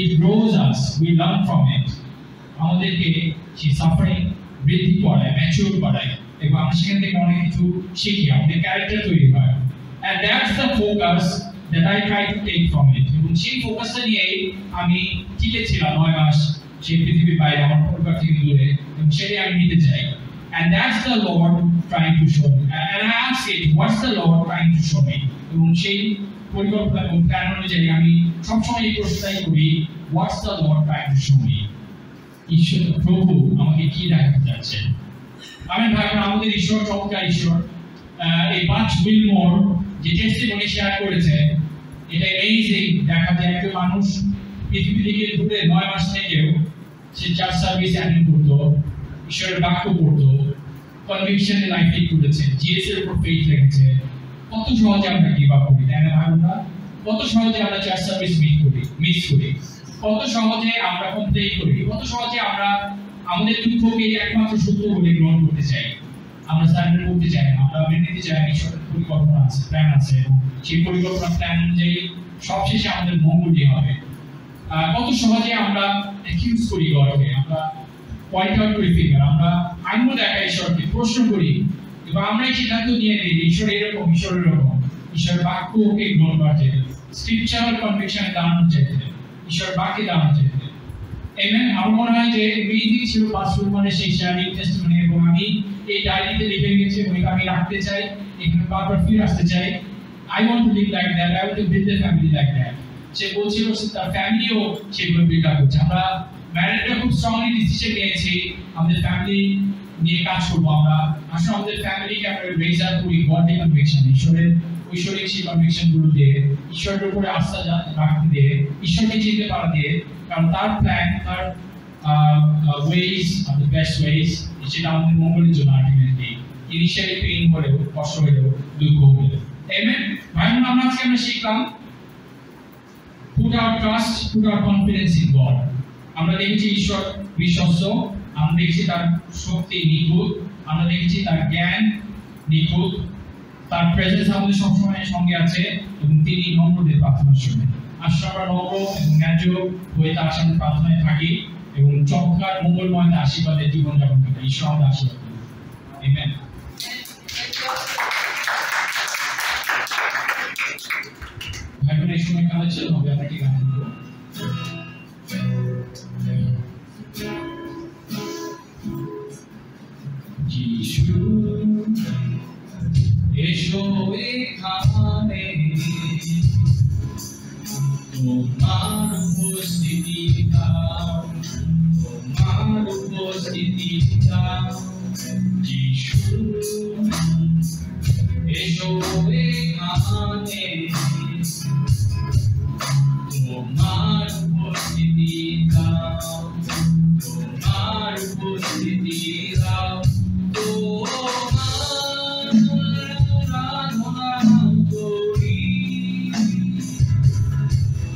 it grows us, we learn from it. আমাদেরকে সেই সাফারিং বৃদ্ধি করায়, ম্যাচিউর করায়, এবং আমরা সেখান থেকে অনেক কিছু শিখি, আমাদের ক্যারেক্টার তৈরি হয়। And that's the focus that I try to take from it. এবং সেই ফোকাসটা নিয়েই আমি টিকেছিলাম 9 মাস সেই পৃথিবীর বাইরে, আমার পরিবার থেকে দূরে, এবং সেটাই আমি নিতে চাই। And that's the Lord trying to show me. And I ask it, what's the Lord trying to show me? এবং সেই পরিকল্পনা এবং প্ল্যান অনুযায়ী আমি সবসময় এই প্রশ্নটাই করি, what's the Lord trying to show me? ঈশ্বর প্রভু আমাকে কি দেখাতে চাচ্ছেন? আমি ভাবলাম আমাদের ঈশ্বর চমৎকার ঈশ্বর। এই বাচ উইলমোর যে টেস্টিমনি শেয়ার করেছে, এটা অ্যামেজিং। দেখা যায় একজন মানুষ পৃথিবী থেকে দূরে 9 মাস থেকেও সে চার্চ সার্ভিস অ্যাটেন্ড করতো, ঈশ্বরের বাক্য পড়তো, কনভিকশনে লাইফ লিড করেছে, জিএস এর উপর ফেইথ রেখেছে। কত সহজে আমরা গিভ আপ করি, তাই না ভাইরা? কত সহজে আমরা চার্চ সার্ভিস মিস করি, কত সহজে আমরা কমপ্লেইন করি, কত সহজে আমরা আমাদের দুঃখকে একমাত্র সত্য বলে গ্রহণ করতে চাই। আমরা সারেন্ডার করতে চাই না, আমরা মেনে নিতে চাই না ঈশ্বরের পরিকল্পনা আছে, প্ল্যান আছে, সেই পরিকল্পনা প্ল্যান অনুযায়ী সবশেষে আমাদের মঙ্গলই হবে। কত সহজে আমরা অ্যাকিউজ করি গডকে, আমরা পয়েন্ট আউট করি ফিগার, আমরা আইন দেখাই ঈশ্বরকে, প্রশ্ন করি, এবং আমরাই সিদ্ধান্ত নিয়ে নিই ঈশ্বর এরকম, ঈশ্বর এরকম। ঈশ্বরের বাক্যকে গ্রহণ করা চাইতে, স্ক্রিপচারাল কনভিকশনে দাঁড়ানো চাইতে, ঈশ্বরের বাক্যে দাঁড়ানো চাইতে। আমেন। আমার মনে হয় যে মিউজিক ছিল পাস্টর মানে সেই শেয়ারিং টেস্টিমনি, এবং আমি এই ডায়েরিতে লিখে রেখেছি এবং এটা আমি রাখতে চাই, এখানে বারবার ফিরে আসতে চাই। I want to live like that. I want to build a family like that. সে বলছিল তার ফ্যামিলিও সেগুলো বিল্ড আপ করছে। আমরা ম্যারেজটা খুব স্ট্রংলি ডিসিশন নিয়েছি আমাদের ফ্যামিলি নিয়ে কাজ করবো। আমরা আসলে আমাদের ফ্যামিলিকে আমরা রেজ আপ করি গডলি কনভিকশন, ঈশ্বরের ঐশ্বরিক সেই কনভিকশন গুলো দিয়ে, ঈশ্বরের উপরে আস্থা রাখতে দিয়ে, ঈশ্বরকে চিনতে পারা দিয়ে, কারণ তার প্ল্যান, তার ways are the best ways, সেটা আমাদের মঙ্গলের জন্য আলটিমেটলি। ইনিশিয়ালি পেইন হলেও, কষ্ট হলেও, দুঃখ হলেও। আমেন। ভাই বোন, আমরা আজকে আমরা শিখলাম put our trust, put our confidence in God. আমরা দেখেছি ঈশ্বর বিশ্বস্ত, আমরা দেখেছি তার শক্তি নিখুঁত, আমরা দেখেছি তার জ্ঞান নিখুঁত, তার প্রেজেন্স আমাদের সবসময় সঙ্গে আছে, এবং তিনি নম্রদের প্রার্থনা শুনেন। আসলে আমরা নম্র এবং ন্যায্য হয়ে তার সামনে প্রার্থনায় থাকি এবং চমৎকার মঙ্গলময় আশীর্বাদের জীবনযাপন করি। ঈশ্বর আমাদের আশীর্বাদ করুন। আমেন। ভাই বোন, এই সময় কালেকশন হবে, আমরা কি গান করবো? যিশু এসো এখানে, তোমার উপস্থিতি দাও, তোমার উপস্থিতি দাও। যিশু এসো এখানে, তোমার উপস্থিতি দাও, তোমার উপস্থিতি দাও। তোমার আরাধনা করি,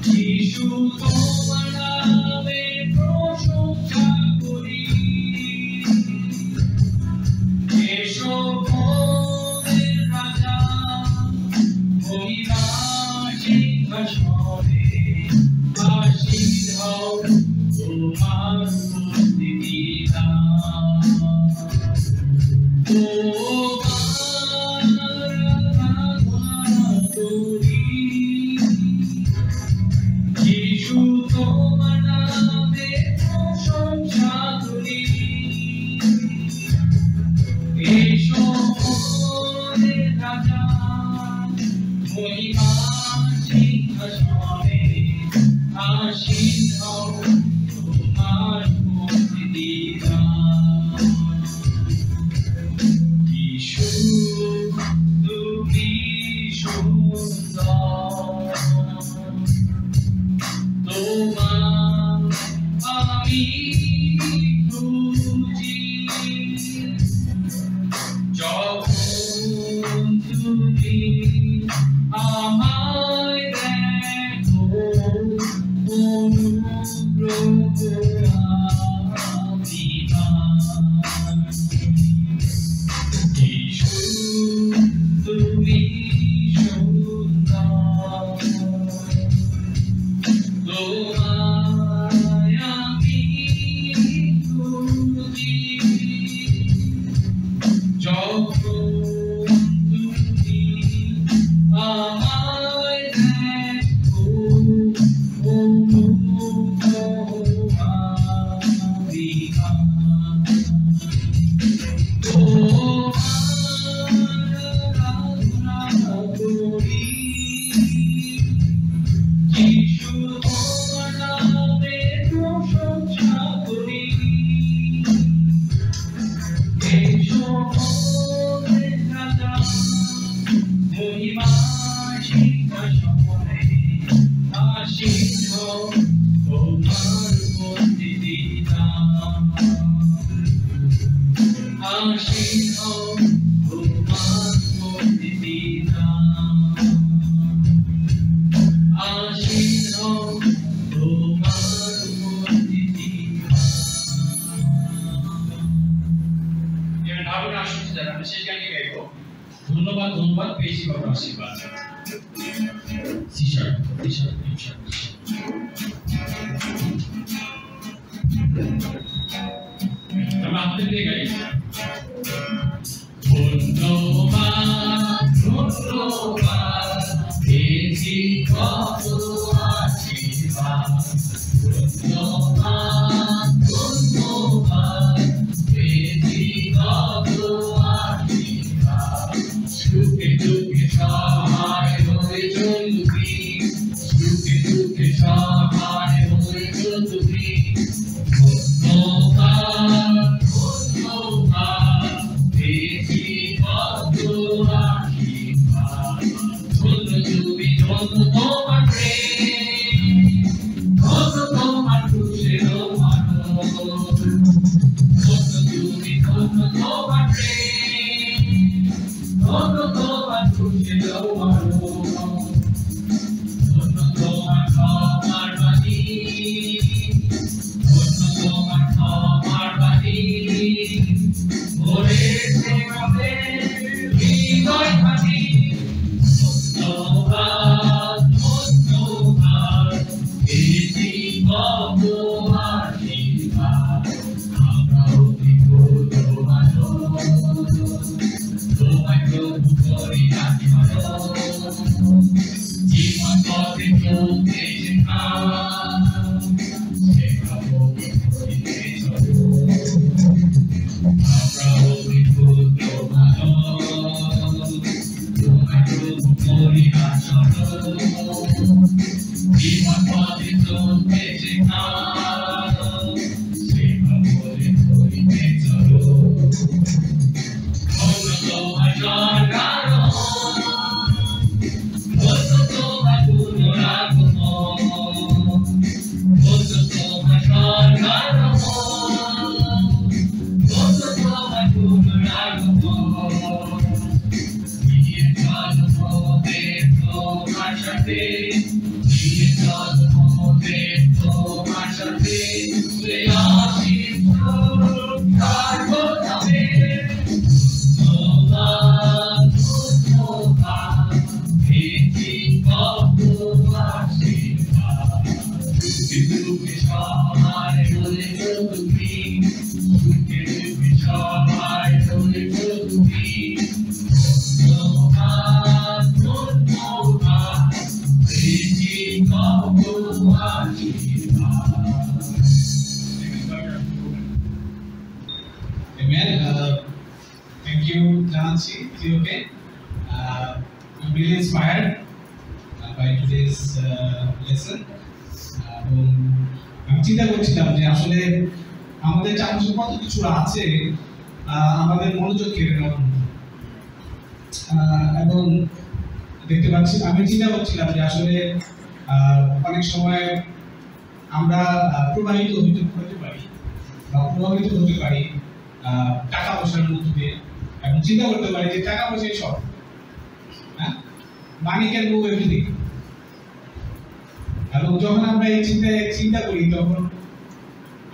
যিশু তোমার নামে প্রশংসা করি। এসো মোদের রাজা, মহিমার সিংহাসনে আসীন হও, তোমার উপস্থিতি দাও। তোমার আরাধনা করি, যিশু তোমার নামে প্রশংসা করি। এসো মোদের রাজা, মহিমার সিংহাসনে আসীন হও, তোমার উপস্থিতি দাও। যিশু তুমি সুন্দর, তোমার আমি খুঁজি। যখন তুমি আমায় দেখো, অনুগ্রহ আমি পাই। যিশু তুমি সুন্দর, তোমায় আমি খুঁজি। যখন তুমি আমায় দেখো, অনুগ্রহ আমি পাই। তোমার আরাধনা করি, যিশু তোমার নামে প্রশংসা করি। এসো মোদের রাজা, মহিমার সিংহাসনে আসীন হও, তোমার উপস্থিতি দাও। আসীন হও, তোমার উপস্থিতি দাও। আসীন হও, তোমার উপস্থিতি দাও। ভাবনা আসছে যারা আমরা সেই গানই গাইবো। ধন্যবাদ, ধন্যবাদ পেয়েছি বাবার আশীর্বাদ। সিশার সিশার সিশার আমরা আপনাদের গাই। ধন্যবাদ, ধন্যবাদ পেয়েছি কত আশীর্বাদ। ধন্যবাদ, সুখে দুঃখে সহায় হয়েছ তুমি, সুখে দুঃখে সহায় হয়েছ তুমি। ধন্যবাদ ধন্যবাদ পেয়েছি কত আশীর্বাদ, ধন্য তুমি ধন্য তোমার প্রেম, ধন্য তোমার ক্রুশের মানব, ধন্য তুমি ধন্য তোমার প্রেম, ধন্য তোমার ক্রুশের মানব, ধন্য তোমার ক্ষমার বাণী, ধন্য তোমার ক্ষমার বাণী, ভরেছে আমাদের হৃদয় খানি। ধন্যবাদ ধন্যবাদ পেয়েছি কত আশীর্বাদ, আমরা অভিভূত মানব, তোমায় প্রভু করি আশীর্বাদ, জীবন পথে চলতে শেখাও, শেখাবো করিতে চলো, আমরা অভিভূত মানব, তোমায় প্রভু করি আশীর্বাদ, জীবন পথে চলতে শেখাও, শেখাবো করিতে চলো। ধন্য তোমার জয়গান, ধন্য তোমার পুনরাগমন, ধন্য তোমার জয়গান, ধন্য তোমার পুনরাগমন। নিয়ে জন্ম দেব তোমার সাথে, নিয়ে জন্ম দেব তোমার সাথে, সে আশীষ তার গোলামে। ধন্যবাদ ধন্যবাদ পেয়েছি কত আশীর্বাদ, সুখে দুঃখে সহায় হয়েছ তুমি, সুখে দুঃখে সহায় হয়েছ তুমি। ধন্যবাদ ধন্যবাদ পেয়েছি কত আশীর্বাদ। Amen. Thank you, Janansi, Theoke. I'm really inspired by today's lesson. আমি চিন্তা করছিলাম যে আসলে আমাদের চারপাশে কত কিছু আছে আমাদের মনোযোগ কেড়ে নেওয়ার মতো। এবং দেখতে পাচ্ছি, আমি চিন্তা করছিলাম যে আসলে অনেক সময় আমরা প্রভাবিত হতে পারি বা প্রভাবিত হতে পারি টাকা পয়সার মধ্যে দিয়ে, এবং চিন্তা করতে পারি যে টাকা পয়সাই সব, হ্যাঁ, মানি ক্যান মুভ এভরিথিং। এবং যখন আমরা এই চিন্তা করি তখন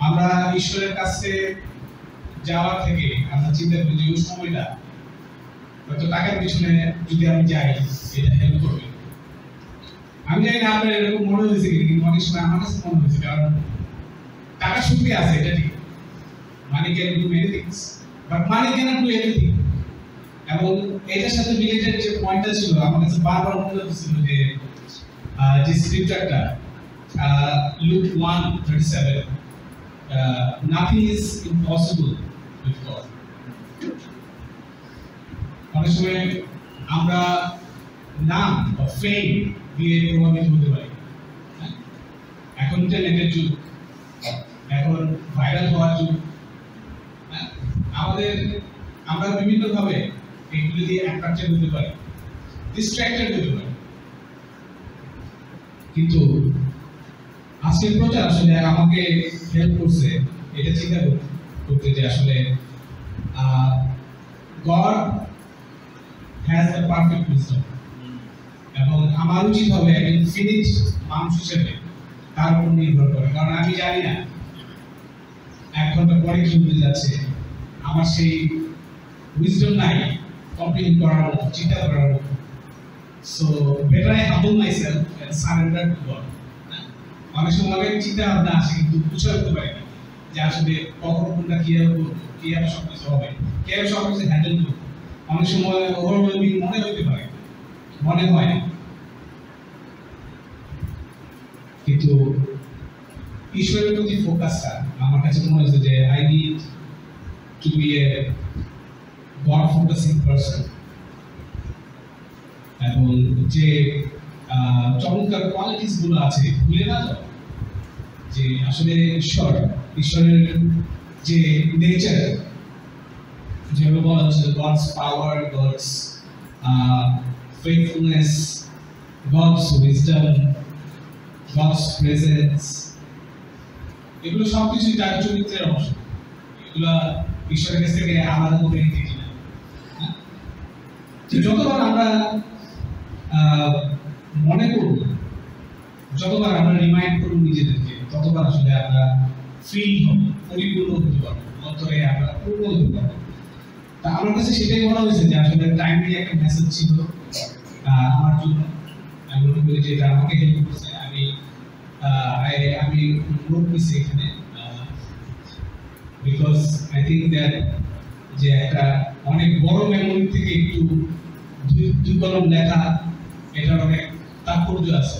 আমরা ঈশ্বরের কাছে যাওয়ার থেকে আমরা চিন্তা করি যে ওই সময়টা হয়তো টাকার পিছনে যদি আমি যাই এটা হেল্প করবে। আমি জানি না আপনার এরকম মনে হয়েছে কিন্তু অনেক সময় আমার কাছে মনে হয়েছে, কারণ টাকা শক্তি আছে, এটা ঠিক, money can do many things but money cannot do everything. এবং এটার সাথে রিলেটেড যে পয়েন্টটা ছিল আমার কাছে বারবার মনে হচ্ছিল যে স্ক্রিপ্টারটা Luke 1:37, nothing is impossible with God. অনেক সময় আমরা নাম বা ফেম দিয়ে প্রভাবিত হতে পারি। এখন ইন্টারনেটের যুগ, এখন ভাইরাল হওয়ার যুগ, আমরা বিভিন্নভাবে এগুলো দিয়ে অ্যাট্রাক্টেড হতে পারি, ডিস্ট্রাক্টেড হতে পারি। কিন্তু আজকের প্রচার আসলে আমাকে হেল্প করছে এটা চিন্তা করতে যে আসলে God has a perfect wisdom, এবং আমার উচিত হবে একজন ফিনিশ মানুষ হিসেবে তার উপর নির্ভর করে। কারণ আমি জানি না 1 ঘন্টা পরে কি হতে যাচ্ছে, আমার সেই উইজডম নাই কমপ্লিট করার মতো, চিন্তা করার মতো। So better I humble myself and surrender to God. অনেক সময় অনেক চিন্তা ভাবনা আসে কিন্তু বুঝে উঠতে পারি না যে আসলে কখন কোনটা কিভাবে করবো, কিভাবে সবকিছু হবে, কিভাবে সবকিছু হ্যান্ডেল করবো। অনেক সময় ওভারওয়েলমিং মনে হতে পারে, মনে হয় না, কিন্তু ঈশ্বরের প্রতি ফোকাসটা আমার কাছে মনে হয়েছে যে I need to be a God focusing person. এবং যে চমৎকার কোয়ালিটিস গুলো আছে ভুলে না যাও যে আসলে ঈশ্বরের যে নেচার যেভাবে বলা হচ্ছে গডস পাওয়ার gods faithfulness, God's wisdom, God's presence, এগুলো সবকিছু তার চরিত্রের অংশ। এগুলো ঈশ্বরের কাছ থেকে আলাদা করে নিতে না। যতবার আমরা মনে করব, যতবার আমরা রিমাইন্ড করব নিজেদেরকে, ততবার আসলে আমরা ফিল হব, পরিপূর্ণ হতে পারবো, অন্তরে আমরা পূর্ণ হতে পারবো। তা আমার কাছে সেটাই বলা হয়েছে যে আসলে টাইমলি একটা মেসেজ ছিল আমার জন্য। আমি মনে করি যে এটা আমাকে হেল্প করছে। আমি নোট করছি এখানে বিকজ আই থিঙ্ক দ্যাট যে একটা অনেক বড় মেমোরি থেকে একটু দুই কলম লেখা, এটার অনেক তাৎপর্য আছে।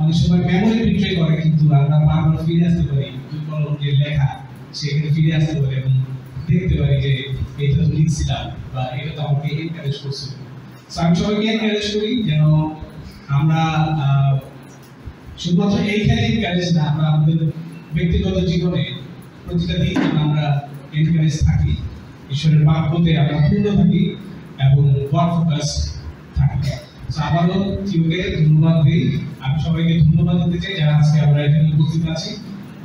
অনেক সময় মেমোরি বিট্রে করে, কিন্তু আমরা বারবার ফিরে আসতে পারি দুই কলম যে লেখা, সেখানে ফিরে আসতে পারি এবং দেখতে পারি যে এটা তো লিখছিলাম বা এটা তো আমাকে এনকারেজ করছিল। আমি সবাইকে এনকারেজ করি যেন আমরা শুধুমাত্র এইখানে এনকারেজ না, আমরা আমাদের ব্যক্তিগত জীবনে প্রতিটা দিন আমরা এনকারেজ থাকি, ঈশ্বরের বাক্যতে আমরা পূর্ণ থাকি এবং গড ফোকাস থাকি। আবারও টিউকে ধন্যবাদ দিই। আমি সবাইকে ধন্যবাদ দিতে চাই যারা আজকে আমরা এখানে উপস্থিত আছি,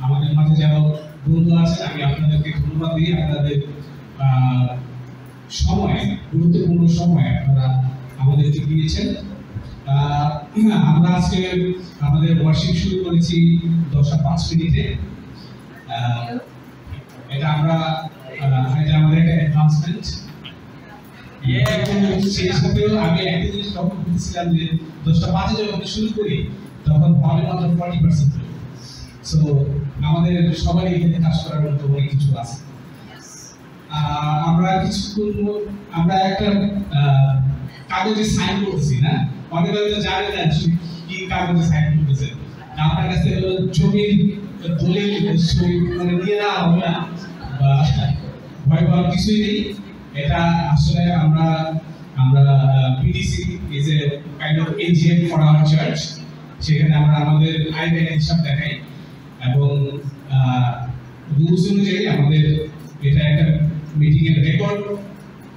আমাদের মাঝে যারা বন্ধু আছেন, আমি আপনাদেরকে ধন্যবাদ দিই। আপনাদের সময়, গুরুত্বপূর্ণ সময় আপনারা আমাদেরকে দিয়েছেন। আমরা আজকে আমাদের ওয়ার্শিপ শুরু করেছি 10:05 এটা আমাদের একটা অ্যাডভান্সমেন্ট। সেই সাথেও আমি একটা জিনিস লক্ষ্য করতেছিলাম যে 10:05 যখন শুরু করি তখন হলে মাত্র 40% লোক। সো আমাদের সবারই এখানে কাজ করার মতো অনেক কিছু আছে। আমরা আমরা একটা কাগজে সাইন করছি না, অনেকে হয়তো জানে না কি কাগজে সাইন করতেছে। আপনার কাছে জমির দলিল মানে নিয়ে নেওয়া হবে না বা ভয় পাওয়ার কিছুই নেই। এটা আসলে আমরা PDC is a kind of AGM for our church. সেখানে আমরা আমাদের আয় ব্যয় হিসাব দেখাই এবং রুলস অনুযায়ী আমাদের এটা একটা মিটিং এর রেকর্ড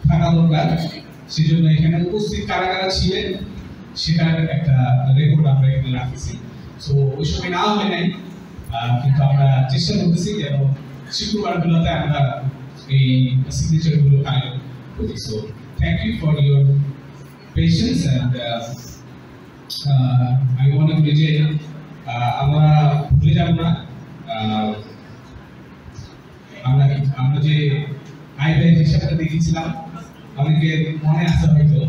থাকা দরকার। সেজন্য এখানে উপস্থিত কারা কারা ছিলেন সেটার একটা রেকর্ড আমরা এখানে রাখছি। সো ওই সময় না হয় নাই, কিন্তু আমরা চেষ্টা করতেছি যেন শুক্রবারগুলোতে আমরা এই সিগনেচারগুলো কালেক্ট করি। So thank you for your patience and আমি মনে করি যে আমরা ভুলে যাব না। আমরা যে আয় ব্যয় হিসাবটা দেখেছিলাম, অনেকে মনে আসা হয়তো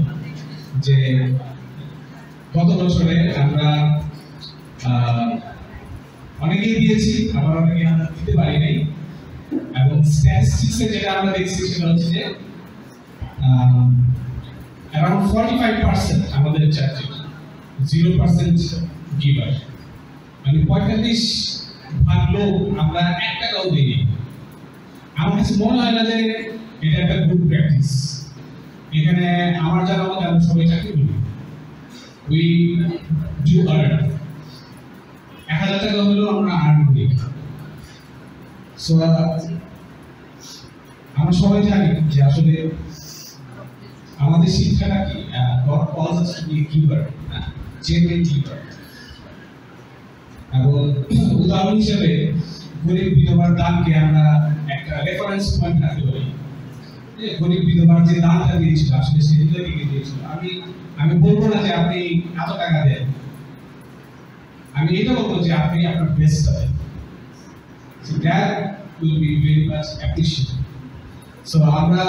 যে গত বছরে আমরা অনেকেই দিয়েছি, আবার অনেকে আমরা দিতে পারি নাই। এবং স্ট্যাটিস্টিক্সে যেটা আমরা দেখছি সেটা হচ্ছে যে অ্যারাউন্ড 45% আমাদের চার্চে 0% গিভার, মানে 45% লোক আমরা 1 টাকাও দিই। আমার কাছে মনে হয় না যে এটা একটা গুড প্র্যাকটিস। এখানে আমার জানা মতে আমরা সবাই চাকরি করি, উই ডু আর্ন। 1000 টাকা হলেও আমরা আর্ন করি। সো আমরা সবাই জানি যে আসলে আমাদের শিক্ষাটা কি, God calls us to be a giver, genuine giver. এবং উদাহরণ হিসেবে গরিব বিধবার দানকে আমরা একটা রেফারেন্স পয়েন্ট রাখতে পারি। গরিব বিধবার যে দানটা দিয়েছিল আসলে সে হৃদয় থেকে দিয়েছিল। আমি বলবো না যে আপনি এত টাকা দেন, আমি এটা বলবো যে আপনি আপনার বেস্টটা দেন। So that will be very much appreciated. So আমরা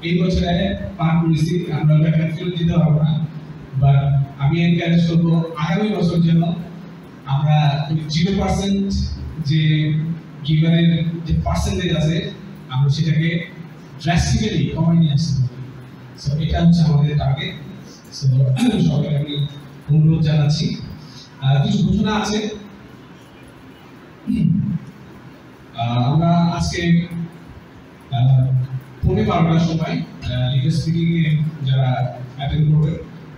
এই বছরে পার করেছি, আমরা ওটা ফেরত দিতে পারবো না, বাট আমি এনকারেজ করবো আগামী বছর যেন আমরা 0% যে গিভারের যে পার্সেন্টেজ আছে আমরা সেটাকে ড্রাস্টিক্যালি কমাই নিয়ে আসতে পারি। সো এটা হচ্ছে আমাদের টার্গেট। সো সবাইকে আমি অনুরোধ জানাচ্ছি। কিছু ঘোষণা আছে। আমরা আজকে 12:15 সময় লিডার্স মিটিং এ যারা অ্যাটেন্ড করবে,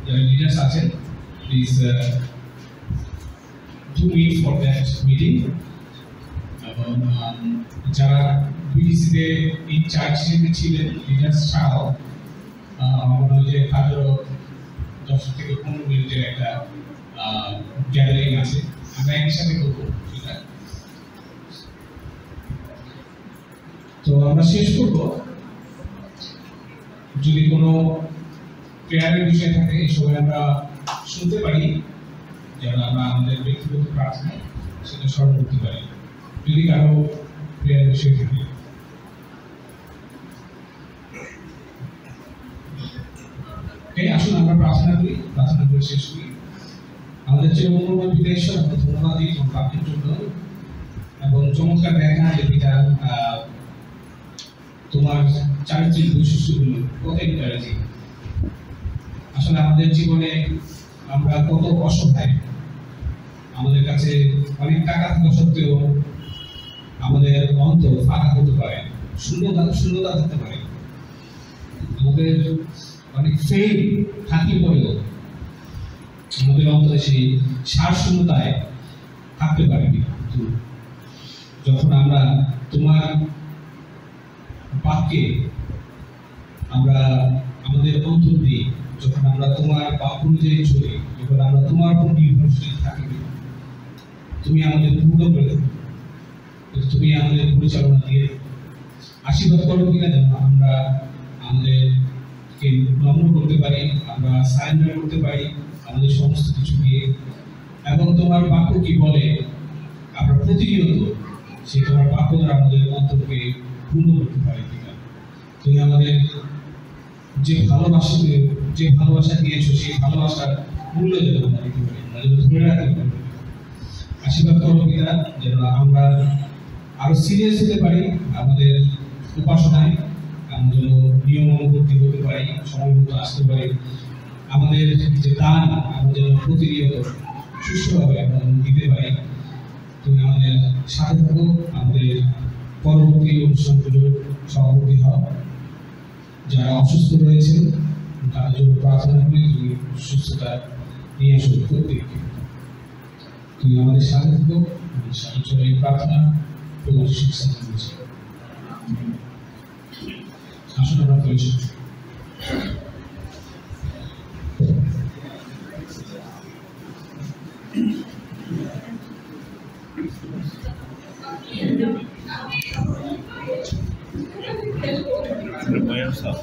যারা লিডার্স আছেন, please to meet for that meeting. এবং যারা বিডিসিতে ইনচার্জ হিসেবে ছিলেন লিডার্স ছাড়াও আমার মনে হয় যে তাদেরও 10 থেকে 15 মিনিটের একটা গ্যাদারিং আছে, আমরা একই সাথে করবো সেটা। তো আমরা শেষ করব, যদি কোনো প্রেয়ারের বিষয় থাকে এই সময় আমরা শুনতে পারি, যেন আমরা আমাদের ব্যক্তিগত প্রার্থনা সেটা স্মরণ করতে পারি যদি কারো প্রেয়ারের বিষয় থাকে। আসুন আমরা প্রার্থনা করি, প্রার্থনা করে শেষ করি। আমাদের যে মূল্যবান পিতা ঈশ্বর, আমরা ধন্যবাদ দিই তোমার বাক্যের জন্য এবং চমৎকার দেখা যে পিতা তোমার চারিত্রিক বৈশিষ্ট্যগুলো কত ইন্টারেস্টিং। আসলে আমাদের জীবনে আমরা কত অসহায়, আমাদের কাছে অনেক টাকা থাকা সত্ত্বেও আমাদের অন্তর ফাঁকা হতে পারে, শূন্যতা থাকতে পারে, আমাদের অনেক ফেল থাকতে পরেও আমাদের অন্তরে সেই সার শূন্যতায় থাকতে পারে। কিন্তু যখন আমরা তোমার বাক্যে আমরা আমাদের অন্তর দিই, যখন আমরা তোমার বাক্য অনুযায়ী চলি, যখন আমরা তোমার উপর নির্ভরশীল থাকি, তুমি আমাদের পূর্ণ করে দেবে, তুমি আমাদের পরিচালনা দিয়ে আশীর্বাদ করো কিনা, যেন আমরা আমাদেরকে নম্র করতে পারি, আমরা সারেন্ডার করতে পারি আমাদের সমস্ত কিছু দিয়ে, এবং তোমার বাক্য কি বলে আমরা প্রতিনিয়ত সেই তোমার বাক্য দ্বারা আমাদের অন্তরকে পূর্ণ করতে পারি কিনা। তুমি আমাদের যে ভালোবাসা দিয়েছো সেই ভালোবাসার মূল্য যেন আমরা দিতে পারি, ধরে রাখতে পারি। আশীর্বাদ করো কিনা, যেন আমরা আরো সিরিয়াস হতে পারি আমাদের উপাসনায়, আমরা যেন নিয়ম অনুবর্তী হতে পারি, সময় মতো আসতে পারি, আমাদের যে দান আমরা যেন প্রতিনিয়ত সুষ্ঠুভাবে আমরা দিতে পারি। তুমি আমাদের সাথে থাকো, আমাদের পরবর্তী অনুষ্ঠানগুলোর সভাপতি হও। যারা অসুস্থ রয়েছেন তাদের জন্য প্রার্থনা করি, তুমি সুস্থতা নিয়ে আসো প্রত্যেককে। তুমি আমাদের সাথে থাকো, ঈশ্বরের এই প্রার্থনা প্রভু যিশুর নামে করেছি। আসুন আমরা করেছি। Prepare yourself.